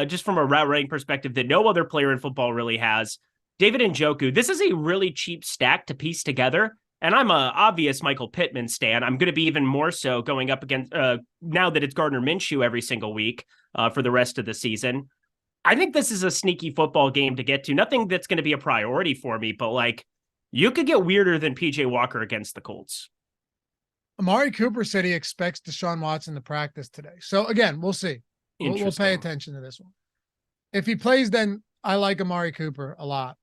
just from a route running perspective that no other player in football really has. David Njoku, this is a really cheap stack to piece together. And I'm a obvious Michael Pittman stan. I'm going to be even more so going up against now that it's Gardner Minshew every single week for the rest of the season. I think this is a sneaky football game to get to. Nothing that's going to be a priority for me, but like you could get weirder than PJ Walker against the Colts.
Amari Cooper said he expects Deshaun Watson to practice today. So again, we'll see. We'll pay attention to this one. If he plays, then I like Amari Cooper a lot.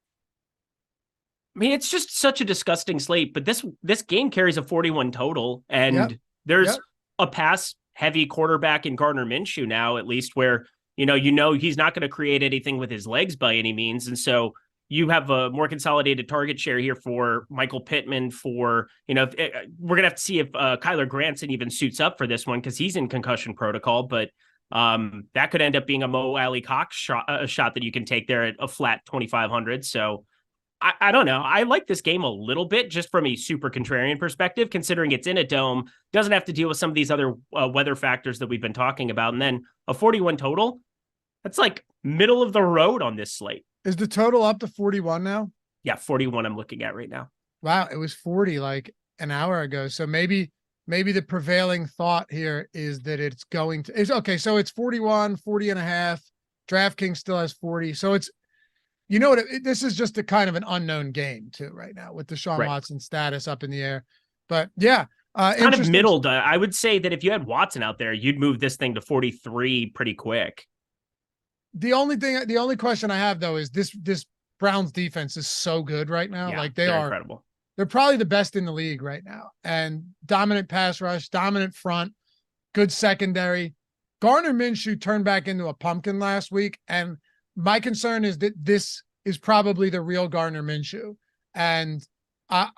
I mean, it's just such a disgusting slate, but this game carries a 41 total, and there's a pass-heavy quarterback in Gardner Minshew now, at least, where you know he's not going to create anything with his legs by any means, and so you have a more consolidated target share here for Michael Pittman. For we're gonna have to see if Kyler Granson even suits up for this one because he's in concussion protocol, but that could end up being a Mo Alley Cox shot that you can take there at a flat 2,500. So. I don't know. I like this game a little bit just from a super contrarian perspective, considering it's in a dome, doesn't have to deal with some of these other weather factors that we've been talking about. And then a 41 total, that's like middle of the road on this slate.
Is the total up to 41 now?
Yeah, 41 I'm looking at right now.
Wow, it was 40 like an hour ago. So maybe the prevailing thought here is that it's going to – okay, so it's 41, 40 and a half. DraftKings still has 40. So it's You know what? This is just a kind of an unknown game too right now with Deshaun
Right.
Watson status up in the air. But yeah,
Kind of middled. I would say that if you had Watson out there, you'd move this thing to 43 pretty quick.
The only question I have though is this Browns defense is so good right now.
Yeah,
Like
they're incredible.
They're probably the best in the league right now, and dominant pass rush, dominant front, good secondary. Gardner Minshew turned back into a pumpkin last week, and my concern is that this is probably the real Gardner Minshew, and I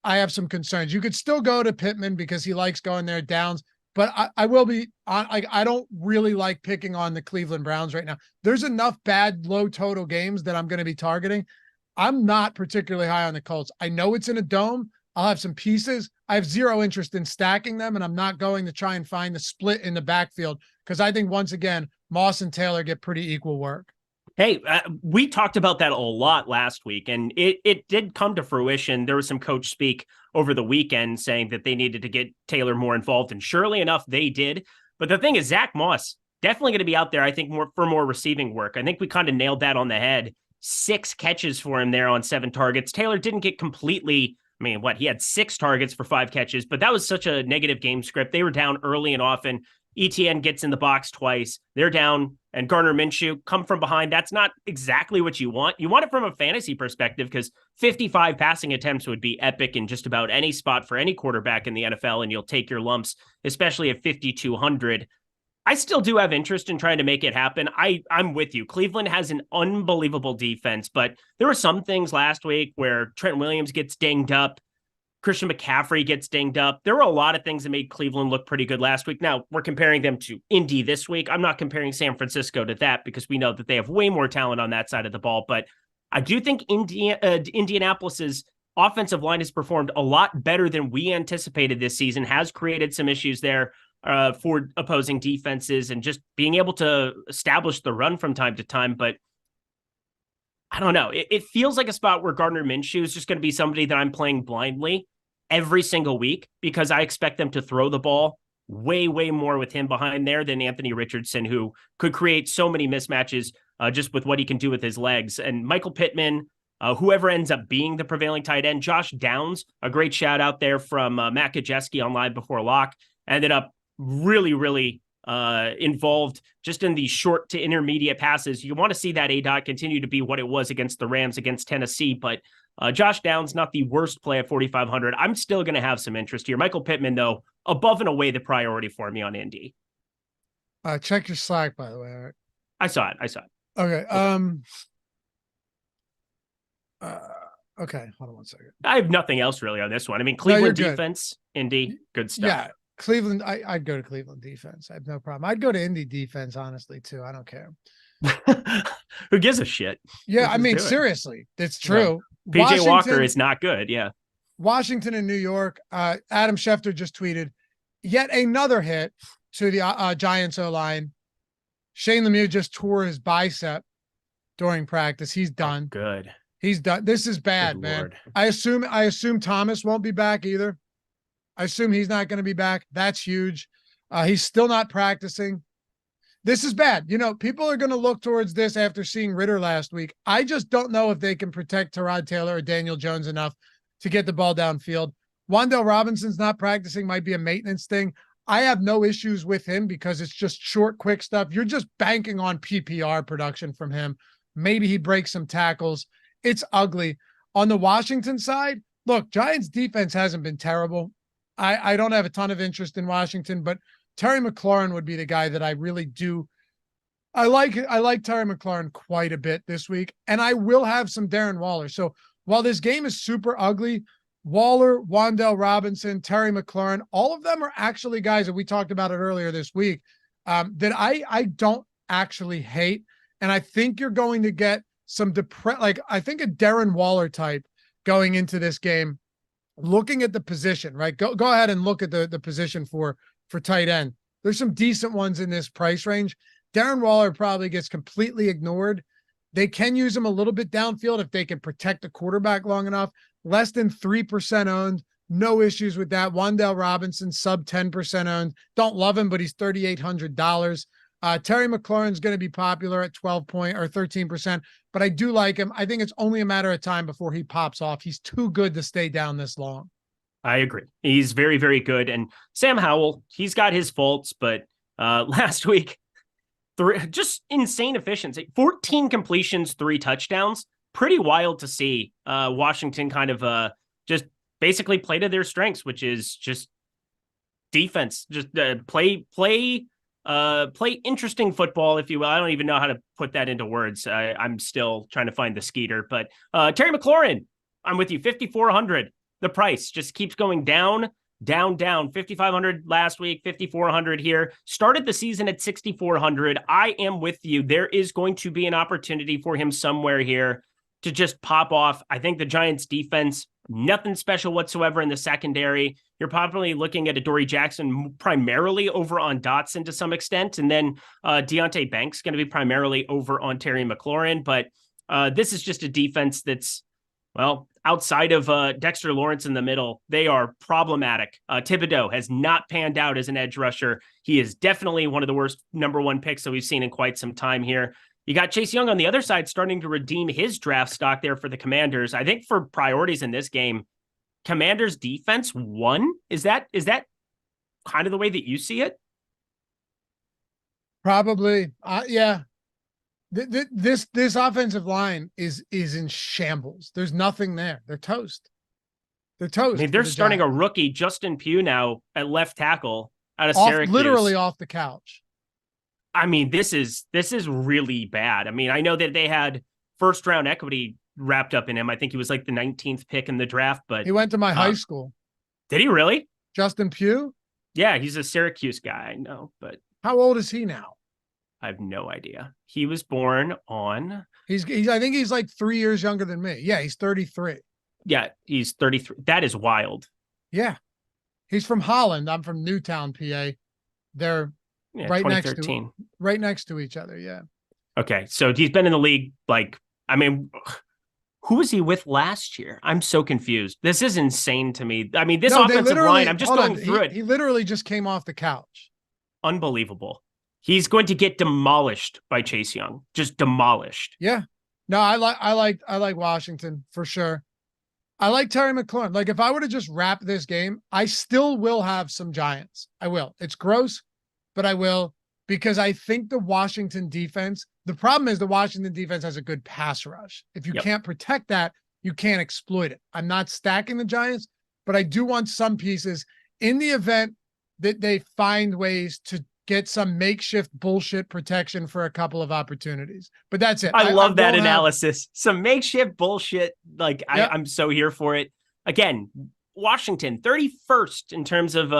have some concerns. You could still go to Pittman because he likes going there downs, but I will be on. I don't really like picking on the Cleveland Browns right now. There's enough bad low total games that I'm going to be targeting. I'm not particularly high on the Colts. I know it's in a dome. I'll have some pieces. I have zero interest in stacking them, and I'm not going to try and find the split in the backfield because I think, once again, Moss and Taylor get pretty equal work.
Hey, we talked about that a lot last week, and it did come to fruition. There was some coach speak over the weekend saying that they needed to get Taylor more involved, and surely enough, they did. But the thing is, Zach Moss definitely going to be out there, I think, more receiving work. I think we kind of nailed that on the head. 6 catches for him there on 7 targets. Taylor didn't get completely, I mean, he had 6 targets for 5 catches, but that was such a negative game script. They were down early and often. ETN gets in the box twice. They're down, and Gardner Minshew come from behind. That's not exactly what you want. You want it from a fantasy perspective because 55 passing attempts would be epic in just about any spot for any quarterback in the NFL, and you'll take your lumps, especially at 5,200. I still do have interest in trying to make it happen. I'm with you. Cleveland has an unbelievable defense, but there were some things last week where Trent Williams gets dinged up. Christian McCaffrey gets dinged up. There were a lot of things that made Cleveland look pretty good last week. Now, we're comparing them to Indy this week. I'm not comparing San Francisco to that because we know that they have way more talent on that side of the ball. But I do think Indianapolis's offensive line has performed a lot better than we anticipated this season, has created some issues there for opposing defenses and just being able to establish the run from time to time. But I don't know. It feels like a spot where Gardner Minshew is just going to be somebody that I'm playing blindly every single week because I expect them to throw the ball way, way more with him behind there than Anthony Richardson, who could create so many mismatches just with what he can do with his legs. And Michael Pittman, whoever ends up being the prevailing tight end, Josh Downs, a great shout out there from Matt Kajeski on Live Before Lock, ended up really involved just in the short to intermediate passes. You want to see that ADOT continue to be what it was against the Rams, against Tennessee, but Josh Downs, not the worst play at 4,500. I'm still going to have some interest here. Michael Pittman, though, above and away the priority for me on Indy.
Check your Slack, by the way. All right.
I saw it.
Okay. Okay. Hold on one second.
I have nothing else really on this one. I mean, Cleveland defense, Indy, good stuff.
Yeah. Cleveland, I'd go to Cleveland defense. I have no problem. I'd go to Indy defense, honestly, too. I don't care.
Who gives a shit?
Yeah, I mean, seriously, it's true.
No. PJ Walker is not good. Yeah.
Washington and New York. Adam Schefter just tweeted yet another hit to the Giants O-line. Shane Lemieux just tore his bicep during practice. He's done.
Oh, good.
He's done. This is bad, good man. Lord. I assume Thomas won't be back either. I assume he's not going to be back. That's huge. He's still not practicing. This is bad. You know, people are going to look towards this after seeing Ritter last week. I just don't know if they can protect Tyrod Taylor or Daniel Jones enough to get the ball downfield. Wan'Dale Robinson's not practicing, might be a maintenance thing. I have no issues with him because it's just short, quick stuff. You're just banking on PPR production from him. Maybe he breaks some tackles. It's ugly. On the Washington side, look, Giants defense hasn't been terrible. I don't have a ton of interest in Washington, but Terry McLaurin would be the guy that I really do. I like Terry McLaurin quite a bit this week, and I will have some Darren Waller. So while this game is super ugly, Waller, Wan'Dale Robinson, Terry McLaurin, all of them are actually guys that we talked about it earlier this week that I don't actually hate. And I think you're going to get some I think a Darren Waller type going into this game. Looking at the position, right? Go ahead and look at the position for tight end. There's some decent ones in this price range. Darren Waller probably gets completely ignored. They can use him a little bit downfield if they can protect the quarterback long enough. Less than 3% owned. No issues with that. Wan'Dale Robinson, sub 10% owned. Don't love him, but he's $3,800. Terry McLaurin's going to be popular at 13%, but I do like him. I think it's only a matter of time before he pops off. He's too good to stay down this long.
I agree. He's very, very good. And Sam Howell, he's got his faults, but last week, just insane efficiency. 14 completions, 3 touchdowns. Pretty wild to see. Washington kind of just basically play to their strengths, which is just defense. Just play interesting football, if you will. I don't even know how to put that into words. I'm still trying to find the skeeter. But Terry McLaurin, I'm with you. 5,400. The price just keeps going down. 5,500 last week, 5,400 here. Started the season at 6,400. I am with you. There is going to be an opportunity for him somewhere here to just pop off. I think the Giants defense, nothing special whatsoever in the secondary. You're probably looking at Adoree Jackson primarily over on Dotson to some extent. And then Deonte Banks going to be primarily over on Terry McLaurin. But this is just a defense that's, well, outside of Dexter Lawrence in the middle, they are problematic. Thibodeau has not panned out as an edge rusher. He is definitely one of the worst number 1 picks that we've seen in quite some time here. You got Chase Young on the other side starting to redeem his draft stock there for the Commanders. I think for priorities in this game, Commanders defense 1. Is that kind of the way that you see it?
Probably. Yeah. This offensive line is in shambles. There's nothing there. They're toast.
I mean, they're starting a rookie, Justin Pugh, now at left tackle out of Syracuse.
Literally off the couch.
I mean, this is really bad. I mean, I know that they had first round equity wrapped up in him. I think he was like the 19th pick in the draft, but
he went to my high school.
Did he really?
Justin Pugh?
Yeah, he's a Syracuse guy. I know, but
how old is he now?
I have no idea. He was born on.
He's I think he's like 3 years younger than me. Yeah, he's 33.
Yeah, he's 33. That is wild.
Yeah. He's from Holland. I'm from Newtown, PA. They're right next to each other. Yeah.
Okay. So he's been in the league. Like, I mean, who was he with last year? I'm so confused. This is insane to me. I mean, this offensive line, I'm just going through it.
He literally just came off the couch.
Unbelievable. He's going to get demolished by Chase Young. Just demolished.
Yeah. No, I like Washington for sure. I like Terry McLaurin. Like, if I were to just wrap this game, I still will have some Giants. I will. It's gross, but I will, because I think the Washington defense, the problem is the Washington defense has a good pass rush. If you can't protect that, you can't exploit it. I'm not stacking the Giants, but I do want some pieces in the event that they find ways to get some makeshift bullshit protection for a couple of opportunities. But that's it.
I love that analysis. Some makeshift bullshit. Like, yep. I'm so here for it. Again, Washington, 31st in terms of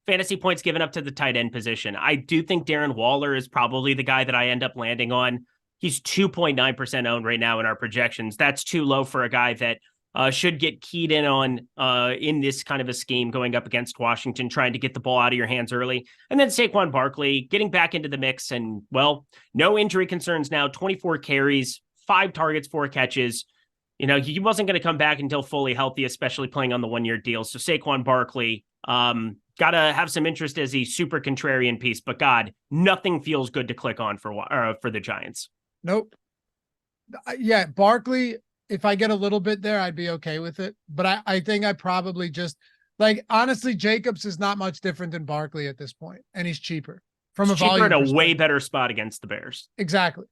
fantasy points given up to the tight end position. I do think Darren Waller is probably the guy that I end up landing on. He's 2.9% owned right now in our projections. That's too low for a guy that should get keyed in on in this kind of a scheme going up against Washington, trying to get the ball out of your hands early. And then Saquon Barkley getting back into the mix, and, well, no injury concerns now, 24 carries, 5 targets, 4 catches. You know, he wasn't going to come back until fully healthy, especially playing on the 1-year deal. So Saquon Barkley, got to have some interest as a super contrarian piece, but God, nothing feels good to click on for the Giants.
Nope. Yeah, Barkley, if I get a little bit there, I'd be okay with it. But I think I probably just, like, honestly, Jacobs is not much different than Barkley at this point, and he's cheaper.
He's cheaper in a way better spot against the Bears.
Exactly.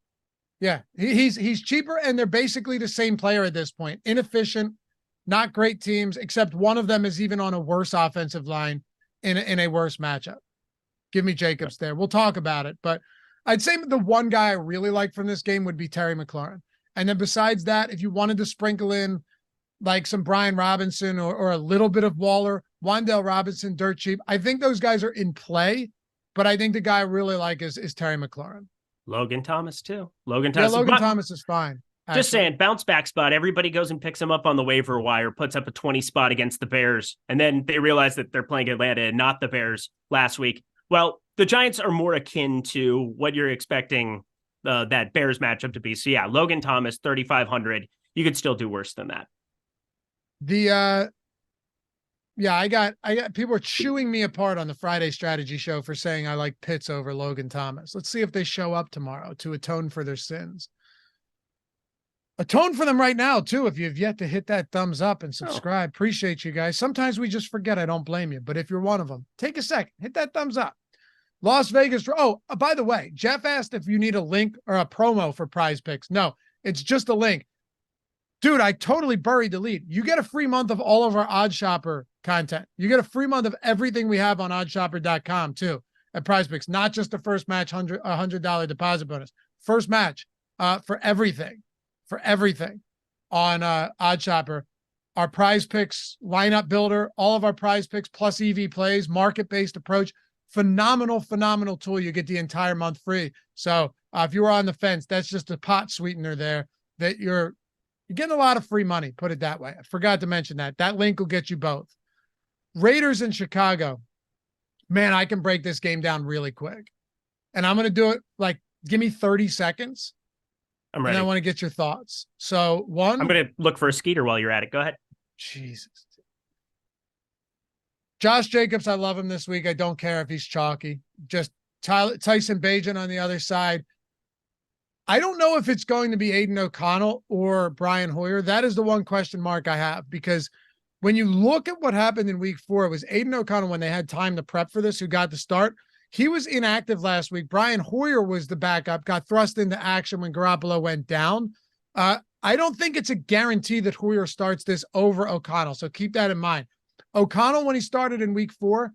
Yeah, he's cheaper, and they're basically the same player at this point. Inefficient, not great teams, except one of them is even on a worse offensive line in a worse matchup. Give me Jacobs there. We'll talk about it, but I'd say the one guy I really like from this game would be Terry McLaurin. And then besides that, if you wanted to sprinkle in like some Brian Robinson or a little bit of Waller, Wan'Dale Robinson, dirt cheap, I think those guys are in play, but I think the guy I really like is Terry McLaurin.
Logan Thomas too. Logan Thomas
is fine. Actually.
Just saying, bounce back spot. Everybody goes and picks him up on the waiver wire, puts up a 20 spot against the Bears, and then they realize that they're playing Atlanta and not the Bears last week. Well, the Giants are more akin to what you're expecting that Bears matchup to be. So yeah, Logan Thomas, 3,500. You could still do worse than that.
Yeah, I got people are chewing me apart on the Friday strategy show for saying I like Pitts over Logan Thomas. Let's see if they show up tomorrow to atone for their sins. Atone for them right now, too, if you've yet to hit that thumbs up and subscribe. Appreciate you guys. Sometimes we just forget. I don't blame you. But if you're one of them, take a second. Hit that thumbs up. Las Vegas. Oh, by the way, Jeff asked if you need a link or a promo for Prize Picks. No, it's just a link. Dude, I totally buried the lead. You get a free month of all of our Odd Shopper content. You get a free month of everything we have on oddshopper.com, too, at Prize Picks. Not just the first match $100 deposit bonus. First match for everything. For everything on Odd Shopper, our Prize Picks lineup builder, all of our Prize Picks plus EV plays, market-based approach, phenomenal tool. You get the entire month free. So if you were on the fence, that's just a pot sweetener there that you're getting a lot of free money. Put it that way. I forgot to mention that. That link will get you both. Raiders in Chicago. Man, I can break this game down really quick. And I'm going to do it like, give me 30 seconds.
I'm ready.
And I want to get your thoughts. So one,
I'm going to look for a Skeeter while you're at it. Go ahead.
Jesus. Josh Jacobs, I love him this week. I don't care if he's chalky. Just Tyson Bagent on the other side. I don't know if it's going to be Aiden O'Connell or Brian Hoyer. That is the one question mark I have, because when you look at what happened in week 4, it was Aiden O'Connell, when they had time to prep for this, who got the start. He was inactive last week. Brian Hoyer was the backup, got thrust into action when Garoppolo went down. I don't think it's a guarantee that Hoyer starts this over O'Connell, so keep that in mind. O'Connell, when he started in week 4,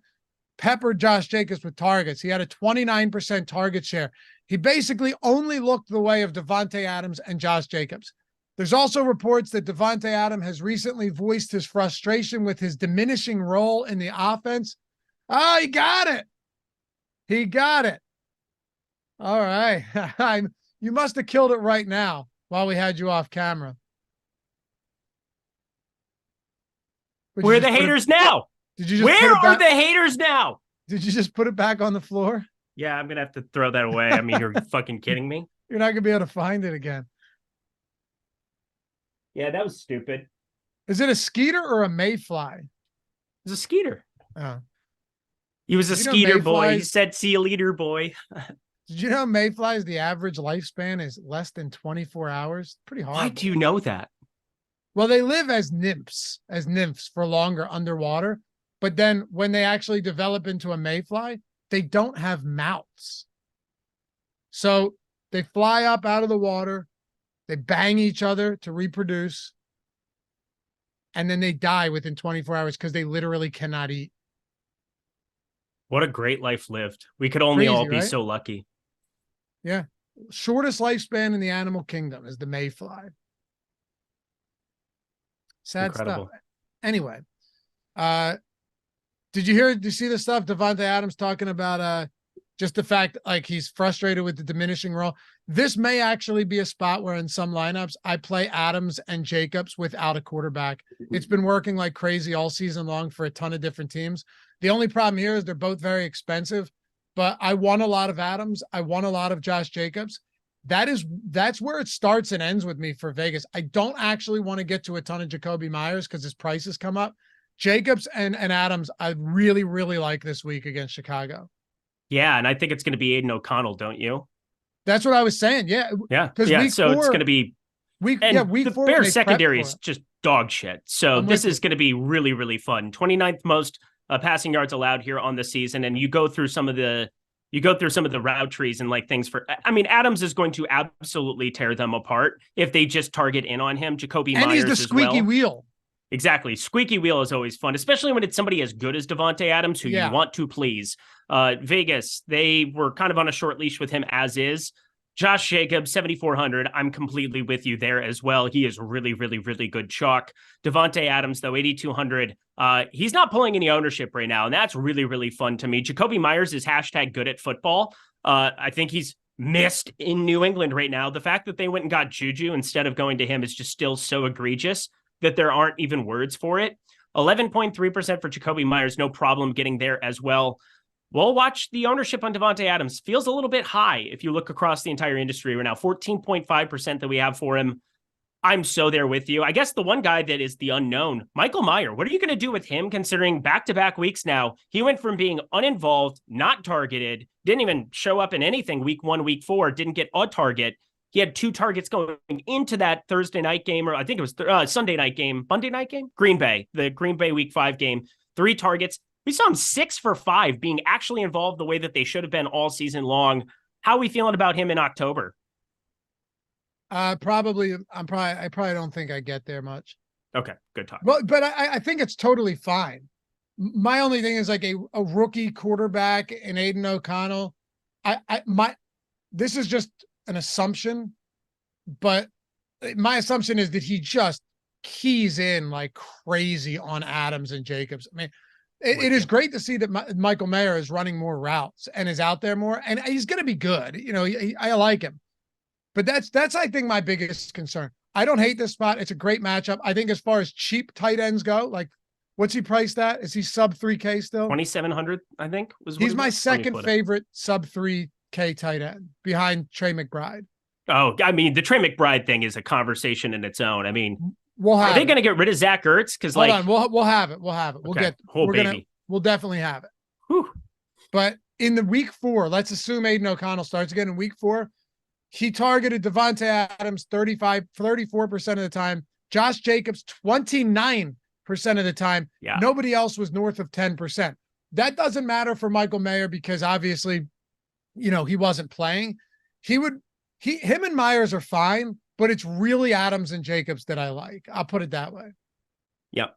peppered Josh Jacobs with targets. He had a 29% target share. He basically only looked the way of Devontae Adams and Josh Jacobs. There's also reports that Devontae Adams has recently voiced his frustration with his diminishing role in the offense. Oh, he got it. He got it. All right. You must have killed it right now while we had you off camera.
Where are the haters now?
Did you just
Where are the haters now?
Did you just put it back on the floor?
Yeah, I'm going to have to throw that away. I mean, you're fucking kidding me.
You're not going to be able to find it again.
Yeah, that was stupid.
Is it a Skeeter or a Mayfly?
It's a Skeeter.
Oh.
He was a Skeeter boy. He said, see you later, boy.
Did you know Mayflies, the average lifespan is less than 24 hours? Pretty hard.
Why do you know that?
Well, they live as nymphs for longer underwater. But then when they actually develop into a Mayfly, they don't have mouths. So they fly up out of the water. They bang each other to reproduce. And then they die within 24 hours because they literally cannot eat.
What a great life lived. We could only all be so lucky.
Yeah. Shortest lifespan in the animal kingdom is the Mayfly. Sad
Incredible
stuff. Anyway, did you see the stuff Devontae Adams talking about just the fact like he's frustrated with the diminishing role? This may actually be a spot where in some lineups I play Adams and Jacobs without a quarterback. It's been working like crazy all season long for a ton of different teams. The only problem here is they're both very expensive, but I won a lot of Adams. I won a lot of Josh Jacobs. That's where it starts and ends with me for Vegas. I don't actually want to get to a ton of Jacoby Myers because his prices come up. Jacobs and Adams, I really, really like this week against Chicago.
Yeah, and I think it's going to be Aiden O'Connell, don't you?
That's what I was saying. Yeah.
Yeah. So it's going to be
week 4.
The Bears secondary is just dog shit. So this is going to be really, really fun. 29th most passing yards allowed here on the season. And you go through some of the route trees and like things Adams is going to absolutely tear them apart if they just target in on him. Jacoby Myers,
and he's the squeaky wheel.
Exactly. Squeaky wheel is always fun, especially when it's somebody as good as Devontae Adams, who you want to please. Vegas, they were kind of on a short leash with him as is. Josh Jacobs, 7,400. I'm completely with you there as well. He is really, really, really good chalk. Devontae Adams, though, 8,200. He's not pulling any ownership right now, and that's really, really fun to me. Jacoby Myers is #good at football. I think he's missed in New England right now. The fact that they went and got Juju instead of going to him is just still so egregious that there aren't even words for it. 11.3% for Jacoby Myers. No problem getting there as well. We'll watch the ownership on Devontae Adams. Feels a little bit high if you look across the entire industry right now. 14.5% that we have for him. I'm so there with you. I guess the one guy that is the unknown, Michael Mayer. What are you going to do with him considering back-to-back weeks now? He went from being uninvolved, not targeted, didn't even show up in anything week 1, week 4, didn't get a target. He had 2 targets going into that Thursday night game, or I think it was Sunday night game, Monday night game, the Green Bay week 5 game, 3 targets. We saw him 6 for 5 being actually involved the way that they should have been all season long. How are we feeling about him in October?
I probably don't think I get there much.
Okay, good talk.
But I think it's totally fine. My only thing is like a rookie quarterback in Aiden O'Connell. This is just an assumption, but my assumption is that he just keys in like crazy on Adams and Jacobs. I mean, it is great to see that Michael Mayer is running more routes and is out there more, and he's going to be good. I like him. But that's I think my biggest concern. I don't hate this spot. It's a great matchup. I think as far as cheap tight ends go, like what's he priced at? Is he sub 3K still?
2,700, I think.
He's my second favorite sub 3K tight end behind Trey McBride.
Oh, I mean, the Trey McBride thing is a conversation in its own. I mean,
are
they going to get rid of Zach Ertz? Because
hold on, we'll have it. We'll have it. We'll definitely have it.
Whew.
But in the week 4, let's assume Aiden O'Connell starts again in week 4. He targeted Devontae Adams 34% of the time. Josh Jacobs 29% of the time.
Yeah.
Nobody else was north of 10%. That doesn't matter for Michael Mayer because obviously, he wasn't playing. Him and Myers are fine, but it's really Adams and Jacobs that I like. I'll put it that way.
Yep.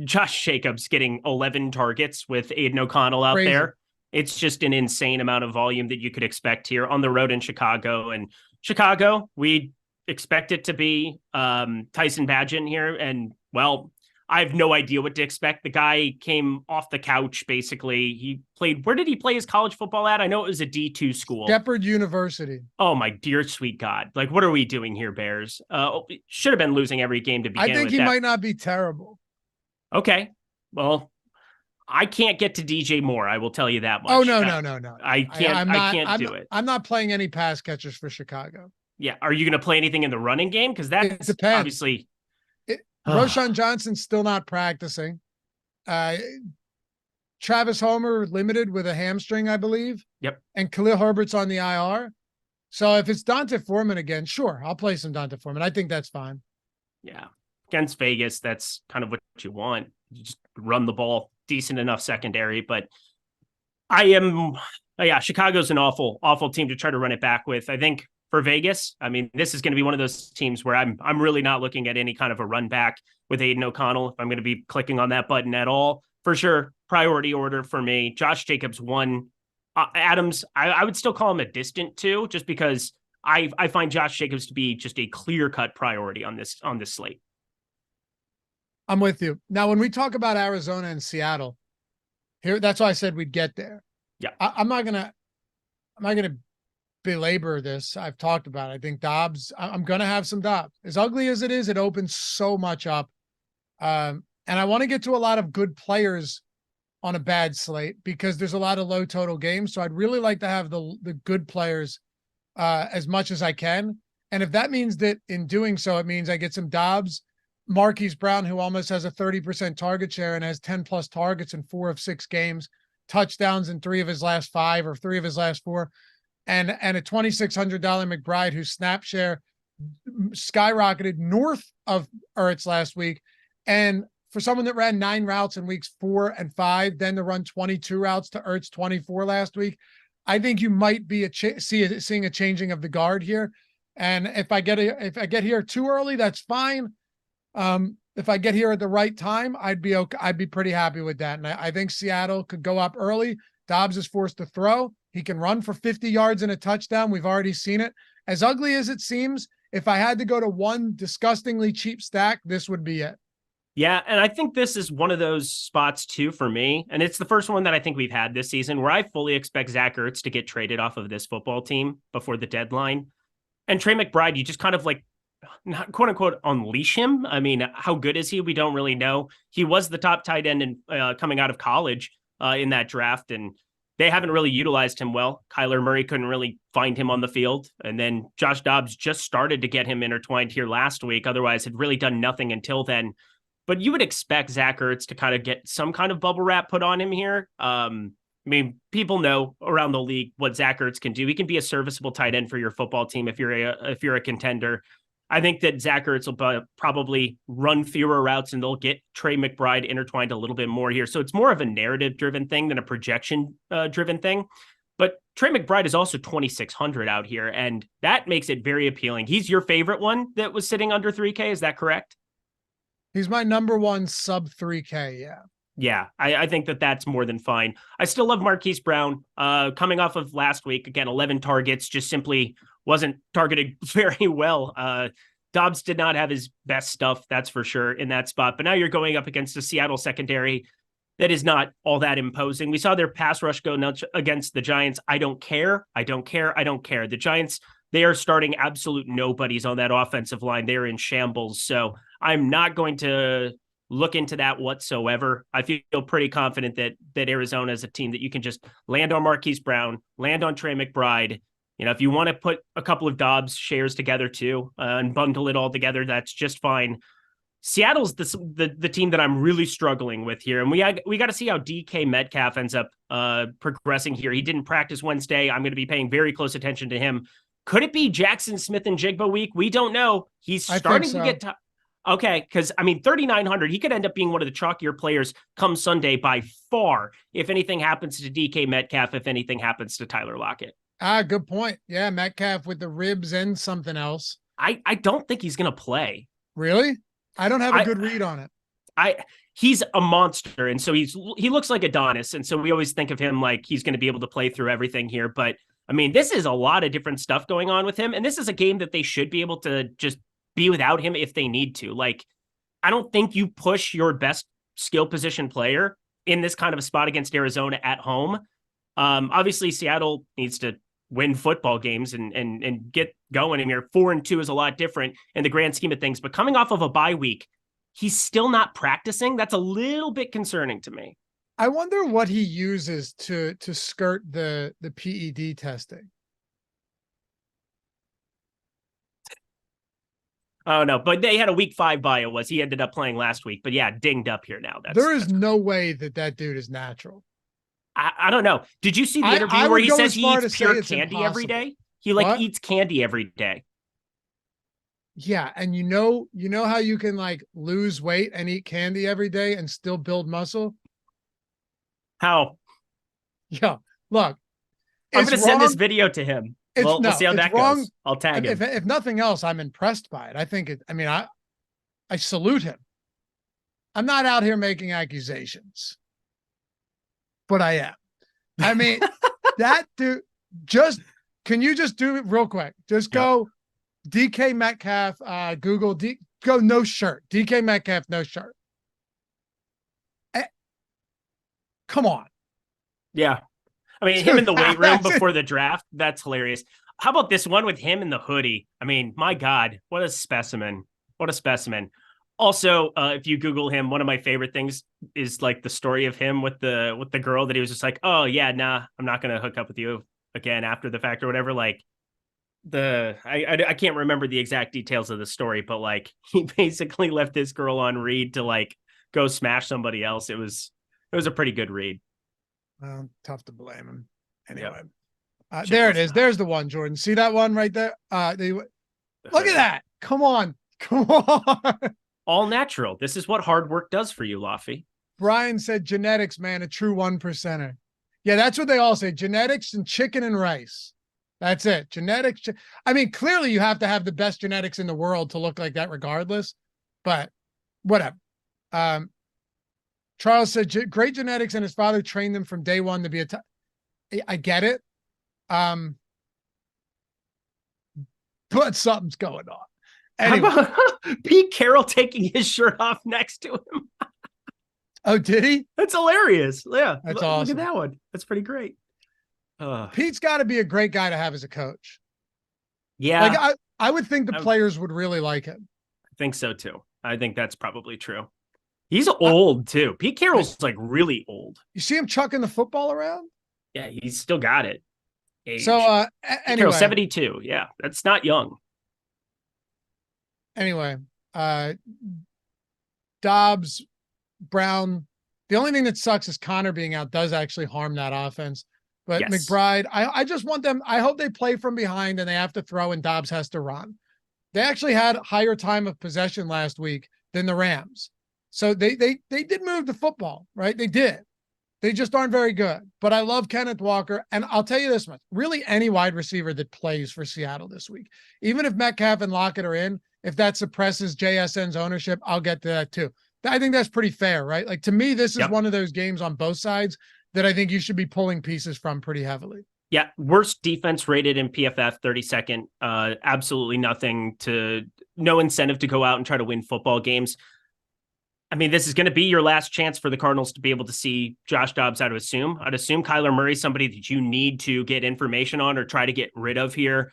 Josh Jacobs getting 11 targets with Aiden O'Connell out there. It's just an insane amount of volume that you could expect here on the road in Chicago. And Chicago, we expect it to be Tyson Bagent here. And, well, I have no idea what to expect. The guy came off the couch, basically. He played – where did he play his college football at? I know it was a D2 school.
Shepherd University.
Oh, my dear sweet God. Like, what are we doing here, Bears? Should have been losing every game to begin with.
I think he might not be terrible.
Okay. Well – I can't get to DJ Moore. I will tell you that much.
Oh, no.
I can't do it.
I'm not playing any pass catchers for Chicago.
Yeah. Are you going to play anything in the running game? Because that's obviously.
Roshan Johnson's still not practicing. Travis Homer limited with a hamstring, I believe.
Yep.
And Khalil Herbert's on the IR. So if it's Dante Foreman again, sure, I'll play some Dante Foreman. I think that's fine.
Yeah. Against Vegas, that's kind of what you want. You just run the ball. Decent enough secondary, but Chicago's an awful team to try to run it back with. I think for Vegas, I mean, this is going to be one of those teams where I'm really not looking at any kind of a run back with Aiden O'Connell. If I'm going to be clicking on that button at all, for sure, priority order for me. Josh Jacobs 1, Adams. I would still call him a distant 2, just because I find Josh Jacobs to be just a clear-cut priority on this slate.
I'm with you. Now, when we talk about Arizona and Seattle, that's why I said we'd get there.
Yeah.
I'm not gonna belabor this. I've talked about it. I think Dobbs, I'm gonna have some Dobbs. As ugly as it is, it opens so much up. And I want to get to a lot of good players on a bad slate because there's a lot of low total games. So I'd really like to have the good players as much as I can. And if that means that in doing so, it means I get some Dobbs, Marquise Brown, who almost has a 30% target share and has 10 plus targets in 4 of 6 games, touchdowns in 3 of his last 5 or 3 of his last 4, and a $2,600 McBride whose snap share skyrocketed north of Ertz last week. And for someone that ran 9 routes in weeks 4 and 5, then to run 22 routes to Ertz 24 last week, I think you might be seeing a changing of the guard here. And if I get here too early, that's fine. If I get here at the right time, I'd be okay. I'd be pretty happy with that. And I think Seattle could go up early. Dobbs is forced to throw. He can run for 50 yards and a touchdown. We've already seen it. As ugly as it seems, if I had to go to one disgustingly cheap stack, this would be it.
Yeah, and I think this is one of those spots too for me. And it's the first one that I think we've had this season where I fully expect Zach Ertz to get traded off of this football team before the deadline. And Trey McBride, you just kind of like, not quote unquote unleash him. I mean, how good is he? We don't really know. He was the top tight end in coming out of college in that draft. And they haven't really utilized him well. Kyler Murray couldn't really find him on the field. And then Josh Dobbs just started to get him intertwined here last week. Otherwise, had really done nothing until then. But you would expect Zach Ertz to kind of get some kind of bubble wrap put on him here. I mean, people know around the league what Zach Ertz can do. He can be a serviceable tight end for your football team if you're a contender. I think that Zach Ertz will probably run fewer routes and they'll get Trey McBride intertwined a little bit more here. So it's more of a narrative-driven thing than a projection-driven thing. But Trey McBride is also 2,600 out here, and that makes it very appealing. He's your favorite one that was sitting under 3K. Is that correct?
He's my number one sub 3K. Yeah.
Yeah, I think that that's more than fine. I still love Marquise Brown. Coming off of last week, again, 11 targets, just simply wasn't targeted very well. Dobbs did not have his best stuff, that's for sure, in that spot. But now you're going up against a Seattle secondary that is not all that imposing. We saw their pass rush go nuts against the Giants. I don't care. The Giants, they are starting absolute nobodies on that offensive line. They're in shambles. So I'm not going to look into that whatsoever. I feel pretty confident that Arizona is a team that you can just land on Marquise Brown, land on Trey McBride. You know, if you want to put a couple of Dobbs shares together too and bundle it all together, that's just fine. Seattle's the team that I'm really struggling with here. And we got to see how DK Metcalf ends up progressing here. He didn't practice Wednesday. I'm going to be paying very close attention to him. Could it be Jackson Smith and Jigba week? We don't know. He's starting to get okay, because, I mean, 3,900, he could end up being one of the chalkier players come Sunday by far if anything happens to DK Metcalf, if anything happens to Tyler Lockett.
Good point. Yeah, Metcalf with the ribs and something else.
I don't think he's going to play.
Really? I don't have a good read on it.
He's a monster, and so he looks like Adonis, and so we always think of him like he's going to be able to play through everything here. But, I mean, this is a lot of different stuff going on with him, and this is a game that they should be able to just be without him if they need to. Like, I don't think you push your best skill position player in this kind of a spot against Arizona at home. Obviously, Seattle needs to win football games and get going. And your 4-2 is a lot different in the grand scheme of things. But coming off of a bye week, he's still not practicing. That's a little bit concerning to me.
I wonder what he uses to skirt the PED testing.
Oh, no, but they had a week 5 bye. He ended up playing last week. But yeah, dinged up here now.
There is no way that dude is natural.
I don't know. Did you see the interview where he says he eats pure candy every day? He eats candy every day.
Yeah, and you know how you can like lose weight and eat candy every day and still build muscle?
How?
Yeah, look.
I'm going to send this video to him. We'll see how that goes. I'll tag him.
If nothing else, I'm impressed by it. I think I salute him. I'm not out here making accusations, but I am. I mean, that dude, can you just do it real quick? Just go DK Metcalf, Google, go no shirt. DK Metcalf, no shirt. Come on.
Yeah. I mean, him in the weight room before the draft, that's hilarious. How about this one with him in the hoodie? I mean, my God, what a specimen. What a specimen. Also, if you Google him, one of my favorite things is like the story of him with the girl that he was just like, oh yeah, nah, I'm not going to hook up with you again after the fact or whatever. Like I can't remember the exact details of the story, but like he basically left this girl on read to like go smash somebody else. It was a pretty good read.
Well, tough to blame him. Anyway, there it is. There's the one, Jordan. See that one right there? Look at that. Come on.
All natural. This is what hard work does for you, Laffy.
Brian said genetics, man, a true 1%er. Yeah, that's what they all say. Genetics and chicken and rice. That's it. Genetics. I mean, clearly you have to have the best genetics in the world to look like that regardless, but whatever. Charles said great genetics and his father trained them from day one to be I get it. But something's going on. Anyway.
How about Pete Carroll taking his shirt off next to him?
Oh, did he?
That's hilarious. Yeah.
That's awesome.
Look at that one. That's pretty great.
Pete's got to be a great guy to have as a coach.
Yeah.
Like I would think the players would really like him.
I think so too. I think that's probably true. He's old too. Pete Carroll's like really old.
You see him chucking the football around?
Yeah, he's still got it.
So
Age. Carroll,
anyway,
72. Yeah, that's not young.
anyway, uh, Dobbs, Brown. The only thing that sucks is Connor being out does actually harm that offense. But
Yes.
McBride, I just want them. I hope they play from behind and they have to throw and Dobbs has to run. They actually had higher time of possession last week than the Rams. So they did move the football, right? They did. They just aren't very good. But I love Kenneth Walker. And I'll tell you this much, really any wide receiver that plays for Seattle this week, even if Metcalf and Lockett are in, if that suppresses JSN's ownership, I'll get to that too. I think that's pretty fair, right? Like to me, this is
Yep.
one of those games on both sides that I think you should be pulling pieces from pretty heavily.
Yeah, worst defense rated in PFF, 32nd. Absolutely no incentive to go out and try to win football games. I mean, this is going to be your last chance for the Cardinals to be able to see Josh Dobbs, I'd assume. I'd assume Kyler Murray's somebody that you need to get information on or try to get rid of here.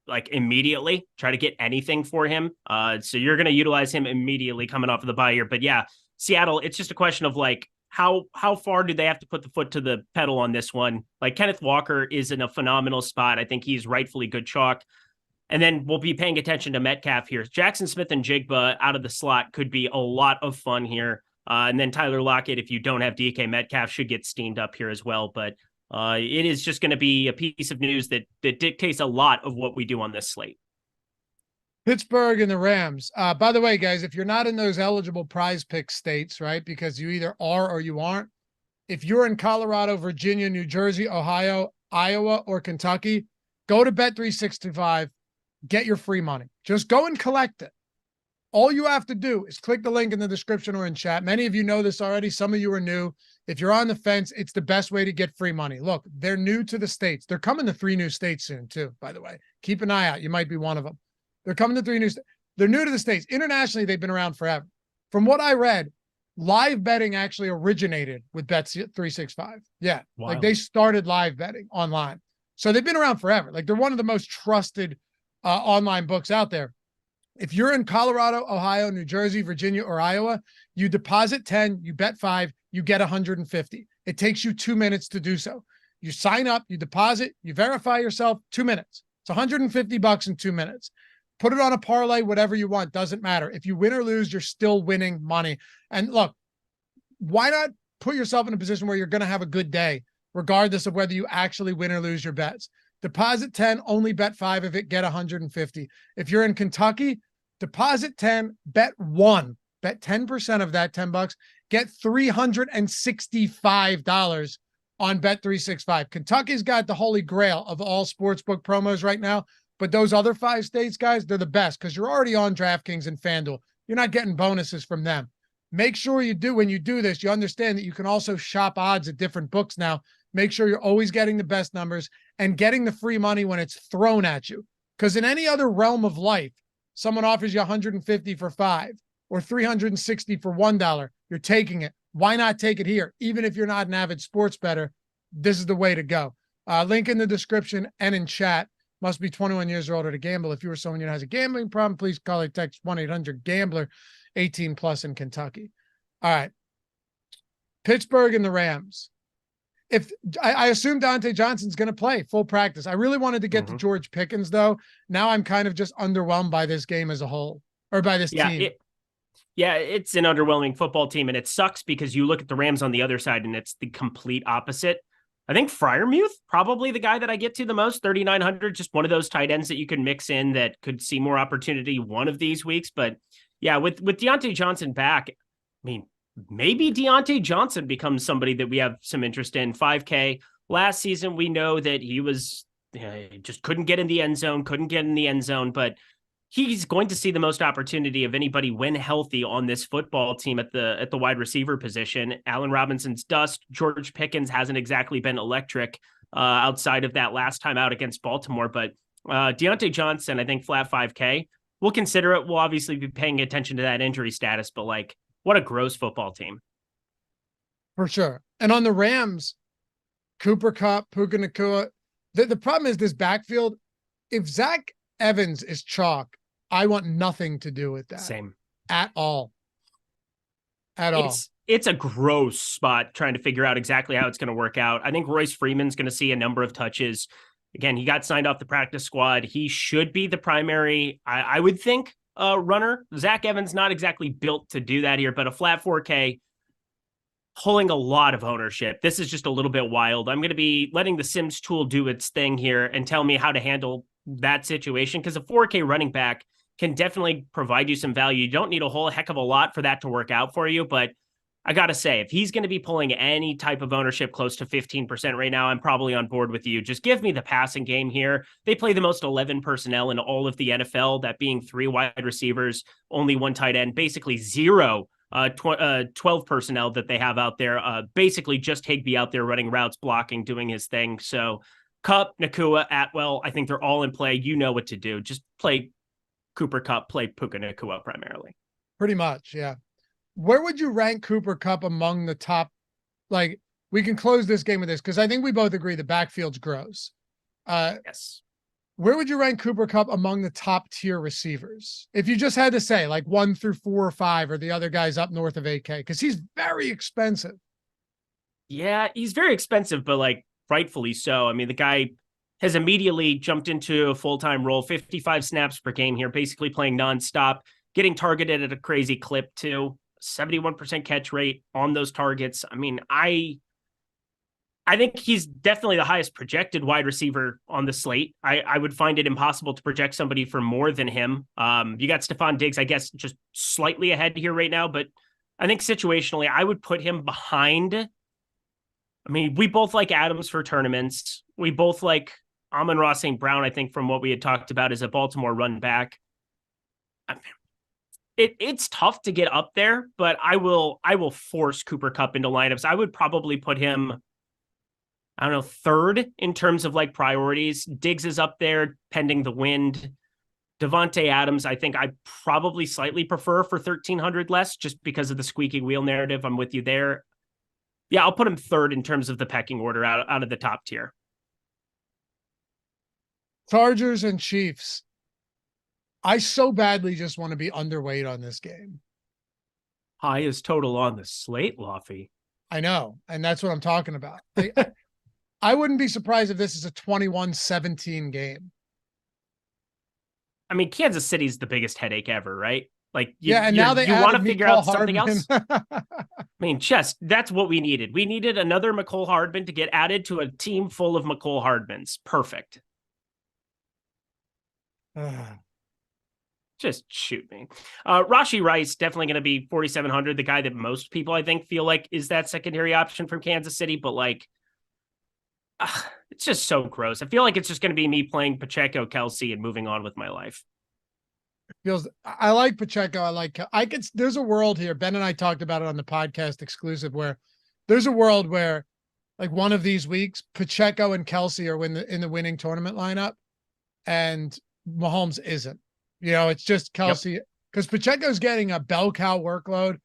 Like immediately, try to get anything for him. So you're going to utilize him immediately coming off of the bye here. But yeah, Seattle, it's just a question of like, how far do they have to put the foot to the pedal on this one? Like Kenneth Walker is in a phenomenal spot. I think he's rightfully good chalk. And then we'll be paying attention to Metcalf here. Jackson Smith and Jigba out of the slot could be a lot of fun here. And then Tyler Lockett, if you don't have DK Metcalf, should get steamed up here as well. But it is just going to be a piece of news that dictates a lot of what we do on this slate.
Pittsburgh and the Rams. By the way, guys, if you're not in those eligible prize pick states, right, because you either are or you aren't, if you're in Colorado, Virginia, New Jersey, Ohio, Iowa, or Kentucky, go to Bet365, get your free money. Just go and collect it. All you have to do is click the link in the description or in chat. Many of you know this already. Some of you are new. If you're on the fence, it's the best way to get free money. Look, they're new to the states. They're coming to 3 new states soon, too, by the way. Keep an eye out. You might be one of them. They're coming to 3 new states. They're new to the states. Internationally, they've been around forever. From what I read, live betting actually originated with Bet365. Yeah,
Wow.
like they started live betting online. So they've been around forever. Like they're one of the most trusted online books out there. If you're in Colorado, Ohio, New Jersey, Virginia, or Iowa, you deposit 10, you bet 5, you get 150. It takes you 2 minutes to do so. You sign up, you deposit, you verify yourself, 2 minutes. It's $150 in 2 minutes. Put it on a parlay, whatever you want, doesn't matter. If you win or lose, you're still winning money. And look, why not put yourself in a position where you're going to have a good day, regardless of whether you actually win or lose your bets? Deposit 10, only bet 5 of it, get 150. If you're in Kentucky, deposit 10, bet 1, bet 10% of that $10, get $365 on Bet365. Kentucky's got the holy grail of all sportsbook promos right now, but those other 5 states, guys, they're the best because you're already on DraftKings and FanDuel. You're not getting bonuses from them. Make sure you do, when you do this, you understand that you can also shop odds at different books now. Make sure you're always getting the best numbers and getting the free money when it's thrown at you. Because in any other realm of life, someone offers you 150 for 5 or 360 for $1. You're taking it. Why not take it here? Even if you're not an avid sports bettor, this is the way to go. Link in the description and in chat. Must be 21 years or older to gamble. If you or someone who has a gambling problem, please call or text 1-800-GAMBLER, 18 plus in Kentucky. All right. Pittsburgh and the Rams. If I assume Dante Johnson's going to play full practice. I really wanted to get to George Pickens, though. Now I'm kind of just underwhelmed by this game as a whole, or by this team.
It's an underwhelming football team, and it sucks because you look at the Rams on the other side, and it's the complete opposite. I think Freiermuth, probably the guy that I get to the most, 3,900, just one of those tight ends that you can mix in that could see more opportunity one of these weeks. But yeah, with Deontay Johnson back, I mean, maybe Deontay Johnson becomes somebody that we have some interest in. 5K last season, we know that he was just couldn't get in the end zone, but he's going to see the most opportunity of anybody when healthy on this football team at the wide receiver position. Allen Robinson's dust. George Pickens hasn't exactly been electric outside of that last time out against Baltimore, but Deontay Johnson, I think flat 5K. We'll consider it. We'll obviously be paying attention to that injury status, but like, what a gross football team.
For sure. And on the Rams, Cooper Kupp, Puka Nacua, the problem is this backfield. If Zach Evans is chalk, I want nothing to do with that.
Same.
At all. at all.
It's a gross spot trying to figure out exactly how it's going to work out. I think Royce Freeman's going to see a number of touches. Again, he got signed off the practice squad. He should be the primary, I would think, runner. Zach Evans not exactly built to do that here, but a flat 4K pulling a lot of ownership. This is just a little bit wild. I'm going to be letting the Sims tool do its thing here and tell me how to handle that situation, because a 4K running back can definitely provide you some value. You don't need a whole heck of a lot for that to work out for you, but I got to say, if he's going to be pulling any type of ownership close to 15% right now, I'm probably on board with you. Just give me the passing game here. They play the most 11 personnel in all of the NFL, that being 3 wide receivers, only 1 tight end, basically 0 12 personnel that they have out there. Basically just Higbee out there running routes, blocking, doing his thing. So Kupp, Nacua, Atwell, I think they're all in play. You know what to do. Just play Cooper Kupp, play Puka Nacua primarily.
Pretty much, yeah. Where would you rank Cooper Kupp among the top? Like, we can close this game with this, because I think we both agree the backfield's gross.
Yes.
Where would you rank Cooper Kupp among the top tier receivers? If you just had to say like 1 through 4 or 5, or the other guys up north of 8K, because he's very expensive.
Yeah, he's very expensive, but like rightfully so. I mean, the guy has immediately jumped into a full-time role, 55 snaps per game here, basically playing nonstop, getting targeted at a crazy clip too. 71% catch rate on those targets. I mean, I think he's definitely the highest projected wide receiver on the slate. I would find it impossible to project somebody for more than him. You got Stephon Diggs, I guess, just slightly ahead here right now, but I think situationally, I would put him behind. I mean, we both like Adams for tournaments. We both like Amon-Ra St. Brown, I think, from what we had talked about, as a Baltimore run back. I mean, it's tough to get up there, but I will force Cooper Kupp into lineups. I would probably put him, I don't know, 3rd in terms of like priorities. Diggs is up there pending the wind. Devontae Adams, I think I probably slightly prefer for 1,300 less, just because of the squeaky wheel narrative. I'm with you there. Yeah, I'll put him 3rd in terms of the pecking order out of the top tier.
Chargers and Chiefs. I so badly just want to be underweight on this game.
Highest total on the slate, Laffy.
I know, and that's what I'm talking about. I wouldn't be surprised if this is a 21-17 game.
I mean, Kansas City's the biggest headache ever, right? Like,
and now they
want to figure out
Hardman.
something else. I mean, that's what we needed. We needed another McCole Hardman to get added to a team full of McCole Hardmans. Perfect. Just shoot me. Rashee Rice, definitely going to be 4,700. The guy that most people, I think, feel like is that secondary option from Kansas City. But like, it's just so gross. I feel like it's just going to be me playing Pacheco, Kelsey, and moving on with my life.
I like Pacheco. There's a world here. Ben and I talked about it on the podcast exclusive, where there's a world where like one of these weeks, Pacheco and Kelsey are in the winning tournament lineup, and Mahomes isn't. You know, it's just Kelsey, because Pacheco's getting a bell cow workload.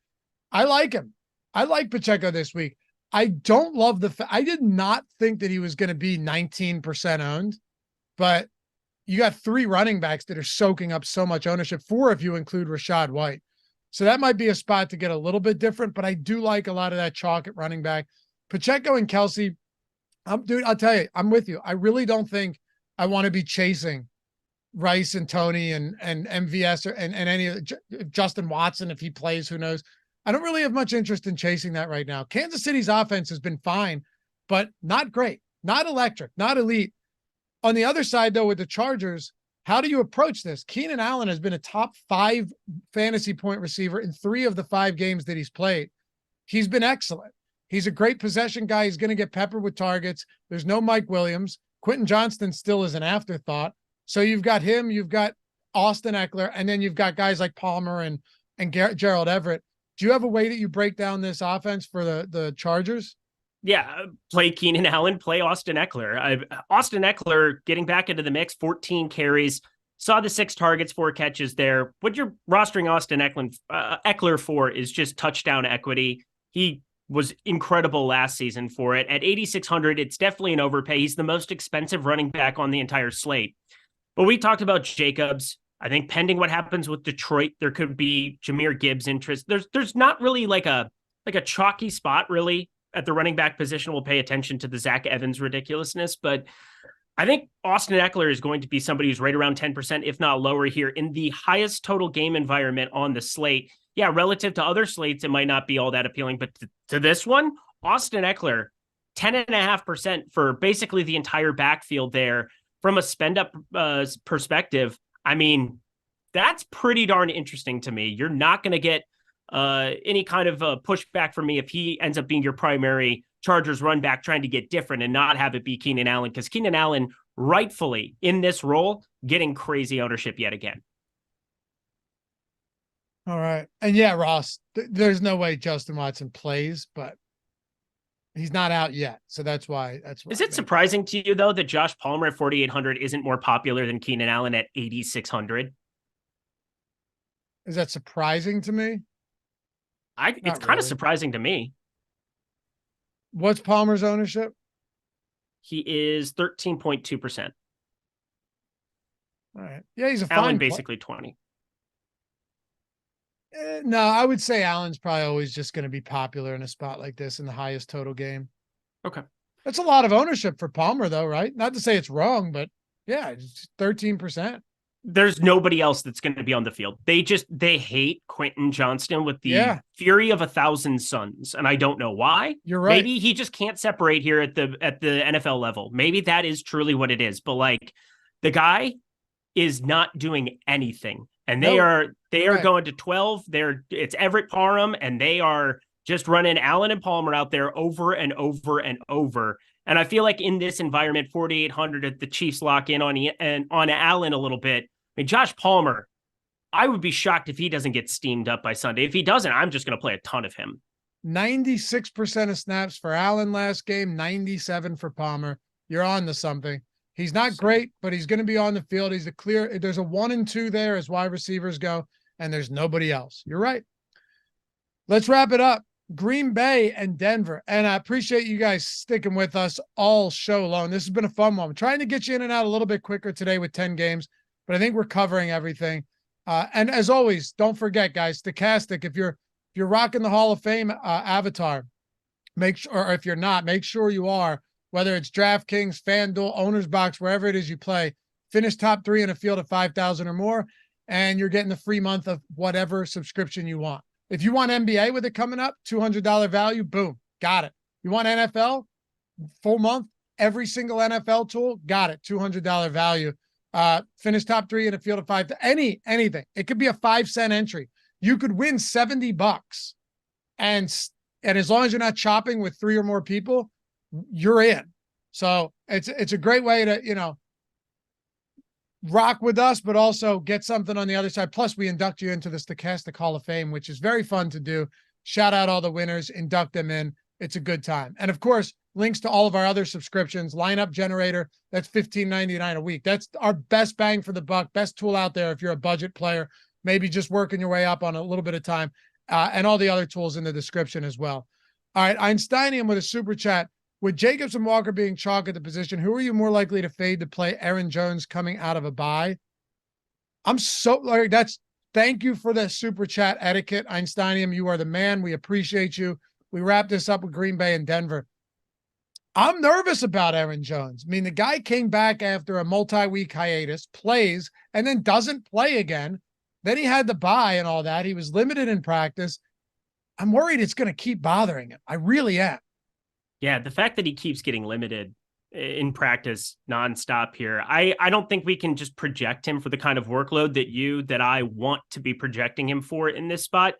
I like him. I like Pacheco this week. I don't love I did not think that he was going to be 19% owned, but you got 3 running backs that are soaking up so much ownership, 4 if you include Rachaad White. So that might be a spot to get a little bit different, but I do like a lot of that chalk at running back. Pacheco and Kelsey, dude, I'll tell you, I'm with you. I really don't think I want to be chasing Rice and Tony and MVS and any of Justin Watson, if he plays, who knows. I don't really have much interest in chasing that right now. Kansas City's offense has been fine, but not great, not electric, not elite. On the other side, though, with the Chargers, how do you approach this? Keenan Allen has been a top 5 fantasy point receiver in 3 of the 5 games that he's played. He's been excellent. He's a great possession guy. He's going to get peppered with targets. There's no Mike Williams. Quentin Johnston still is an afterthought. So you've got him, you've got Austin Eckler, and then you've got guys like Palmer and Gerald Everett. Do you have a way that you break down this offense for the Chargers?
Yeah, play Keenan Allen, play Austin Eckler. Austin Eckler getting back into the mix, 14 carries, saw the 6 targets, 4 catches there. What you're rostering Austin Eckler for is just touchdown equity. He was incredible last season for it. At 8,600, it's definitely an overpay. He's the most expensive running back on the entire slate. But we talked about Jacobs. I think pending what happens with Detroit, there could be Jahmyr Gibbs interest. There's not really like a chalky spot really at the running back position. We'll pay attention to the Zach Evans ridiculousness, but I think Austin Eckler is going to be somebody who's right around 10%, if not lower here in the highest total game environment on the slate. Yeah, relative to other slates, it might not be all that appealing, but to this one, Austin Eckler, 10.5% for basically the entire backfield there from a spend up perspective. I mean, that's pretty darn interesting to me. You're not going to get any kind of pushback from me if he ends up being your primary Chargers run back trying to get different and not have it be Keenan Allen, because Keenan Allen rightfully in this role getting crazy ownership yet again.
All right. And yeah, Ross, there's no way Justin Watson plays, but he's not out yet. So that's why.
Is it surprising to you, though, that Josh Palmer at 4,800 isn't more popular than Keenan Allen at 8,600?
Is that surprising to me?
It's kind of surprising to me.
What's Palmer's ownership?
He is 13.2%.
All right. Yeah, he's a fine
Allen basically 20.
No, I would say Allen's probably always just going to be popular in a spot like this in the highest total game.
Okay.
That's a lot of ownership for Palmer, though, right? Not to say it's wrong, but yeah, it's 13%.
There's nobody else that's going to be on the field. They hate Quentin Johnston with the fury of 1,000 suns, and I don't know why.
You're right.
Maybe he just can't separate here at the NFL level. Maybe that is truly what it is. But like, the guy is not doing anything, and they are going to 12. It's Everett Parham, and they are just running Allen and Palmer out there over and over and over. And I feel like in this environment, 4,800 at the Chiefs lock in on Allen a little bit. I mean, Josh Palmer, I would be shocked if he doesn't get steamed up by Sunday. If he doesn't, I'm just going to play a ton of him.
96% of snaps for Allen last game, 97 for Palmer. You're on to something. He's not great, but he's going to be on the field. There's a 1 and 2 there as wide receivers go, and there's nobody else. You're right. Let's wrap it up. Green Bay and Denver. And I appreciate you guys sticking with us all show long. This has been a fun one. I'm trying to get you in and out a little bit quicker today with 10 games, but I think we're covering everything. And as always, don't forget, guys, Stochastic, if you're rocking the Hall of Fame avatar, make sure, or if you're not, make sure you are, whether it's DraftKings, FanDuel, Owner's Box, wherever it is you play, finish top 3 in a field of 5,000 or more, and you're getting the free month of whatever subscription you want. If you want NBA with it coming up, $200 value, boom, got it. You want NFL, full month, every single NFL tool, got it, $200 value. Finish top 3 in a field of 5, anything. It could be a 5-cent entry. You could win $70, and as long as you're not chopping with 3 or more people, you're in. So it's a great way to, rock with us, but also get something on the other side. Plus, we induct you into the Stochastic Hall of Fame, which is very fun to do. Shout out all the winners, induct them in. It's a good time. And of course, links to all of our other subscriptions, Lineup Generator, that's $15.99 a week. That's our best bang for the buck, best tool out there if you're a budget player, maybe just working your way up on a little bit of time, and all the other tools in the description as well. All right, Einsteinium with a super chat. With Jacobs and Walker being chalk at the position, who are you more likely to fade to play Aaron Jones coming out of a bye? Thank you for the super chat etiquette, Einsteinium. You are the man. We appreciate you. We wrap this up with Green Bay and Denver. I'm nervous about Aaron Jones. I mean, the guy came back after a multi-week hiatus, plays, and then doesn't play again. Then he had the bye and all that. He was limited in practice. I'm worried it's going to keep bothering him. I really am.
Yeah, the fact that he keeps getting limited in practice nonstop here, I don't think we can just project him for the kind of workload that I want to be projecting him for in this spot.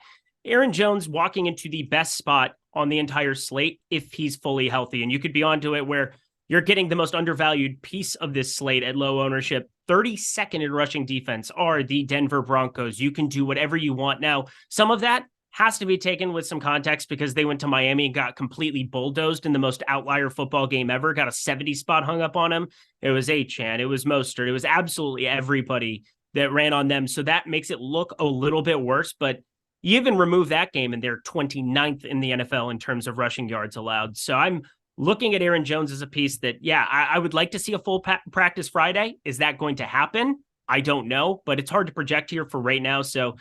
Aaron Jones walking into the best spot on the entire slate if he's fully healthy. And you could be onto it where you're getting the most undervalued piece of this slate at low ownership. 32nd in rushing defense are the Denver Broncos. You can do whatever you want. Now, some of that has to be taken with some context because they went to Miami and got completely bulldozed in the most outlier football game ever, got a 70 spot hung up on him. It was Achane, it was Mostert, it was absolutely everybody that ran on them. So that makes it look a little bit worse, but you even remove that game and they're 29th in the NFL in terms of rushing yards allowed. So I'm looking at Aaron Jones as a piece that, I would like to see a full practice Friday. Is that going to happen? I don't know, but it's hard to project here for right now. So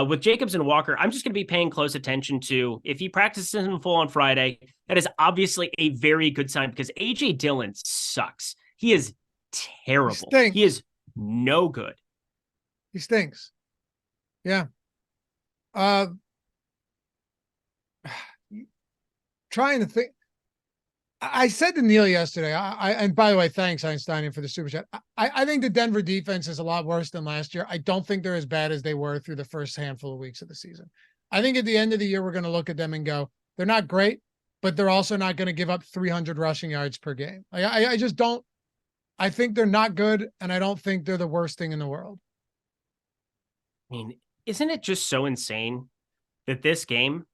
with Jacobs and Walker, I'm just going to be paying close attention to if he practices in full on Friday. That is obviously a very good sign because AJ Dillon sucks. He is terrible. He is no good.
He stinks. Yeah. Trying to think. I said to Neil yesterday, and by the way, thanks Einstein for the super chat. I think the Denver defense is a lot worse than last year. I don't think they're as bad as they were through the first handful of weeks of the season. I think at the end of the year, we're going to look at them and go, they're not great, but they're also not going to give up 300 rushing yards per game. I just don't. I think they're not good, and I don't think they're the worst thing in the world.
I mean, isn't it just so insane that this game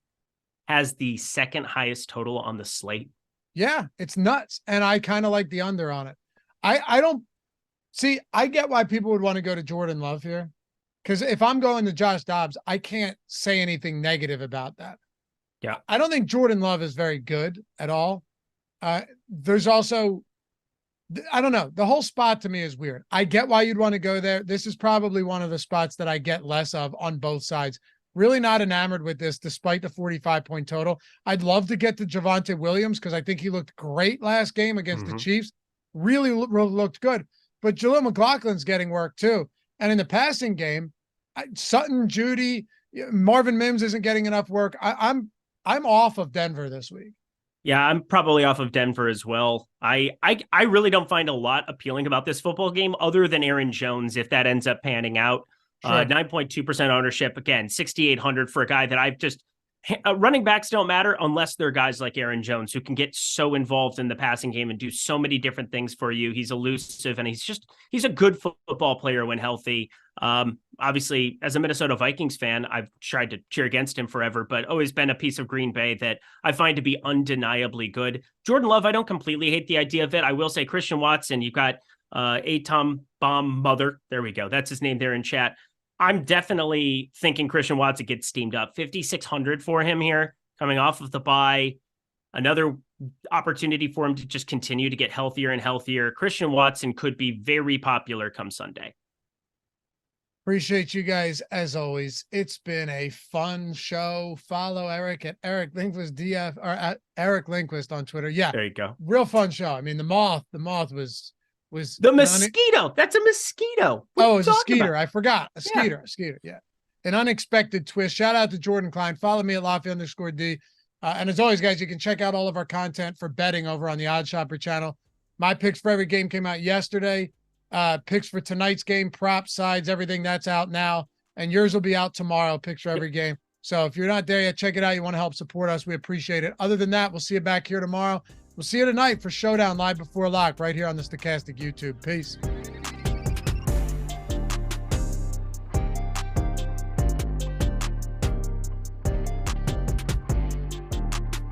has the second highest total on the slate?
Yeah, it's nuts. And I kind of like the under on it. I don't see, I get why people would want to go to Jordan Love here. Because if I'm going to Josh Dobbs, I can't say anything negative about that.
Yeah.
I don't think Jordan Love is very good at all. There's also, I don't know. The whole spot to me is weird. I get why you'd want to go there. This is probably one of the spots that I get less of on both sides. Really not enamored with this, despite the 45-point total. I'd love to get to Javonte Williams because I think he looked great last game against the Chiefs. Really looked good. But Jaleel McLaughlin's getting work too. And in the passing game, Sutton, Judy, Marvin Mims isn't getting enough work. I'm off of Denver this week.
Yeah, I'm probably off of Denver as well. I really don't find a lot appealing about this football game other than Aaron Jones if that ends up panning out. Sure. 9.2% ownership. Again, 6,800 for a guy that I've just running backs don't matter unless they're guys like Aaron Jones who can get so involved in the passing game and do so many different things for you. He's elusive and he's a good football player when healthy. Obviously, as a Minnesota Vikings fan, I've tried to cheer against him forever, but always been a piece of Green Bay that I find to be undeniably good. Jordan Love, I don't completely hate the idea of it. I will say Christian Watson, you've got Atom Bomb Mother. There we go. That's his name there in chat. I'm definitely thinking Christian Watson gets steamed up. 5,600 for him here, coming off of the bye. Another opportunity for him to just continue to get healthier and healthier. Christian Watson could be very popular come Sunday.
Appreciate you guys as always. It's been a fun show. Follow Eric at Eric Lindquist DF or at Eric Lindquist on Twitter. Yeah,
there you go.
Real fun show. I mean, the moth was
the mosquito. That's a mosquito.
Oh, it's a skeeter. I forgot. A skeeter. Yeah. An unexpected twist. Shout out to Jordan Klein. Follow me at Lafayette_D. And as always, guys, you can check out all of our content for betting over on the Odd Shopper channel. My picks for every game came out yesterday. Picks for tonight's game, prop sides, everything that's out now. And yours will be out tomorrow, picks for every game. So if you're not there yet, check it out. You want to help support us. We appreciate it. Other than that, we'll see you back here tomorrow. We'll see you tonight for Showdown Live Before Lock right here on the Stochastic YouTube. Peace.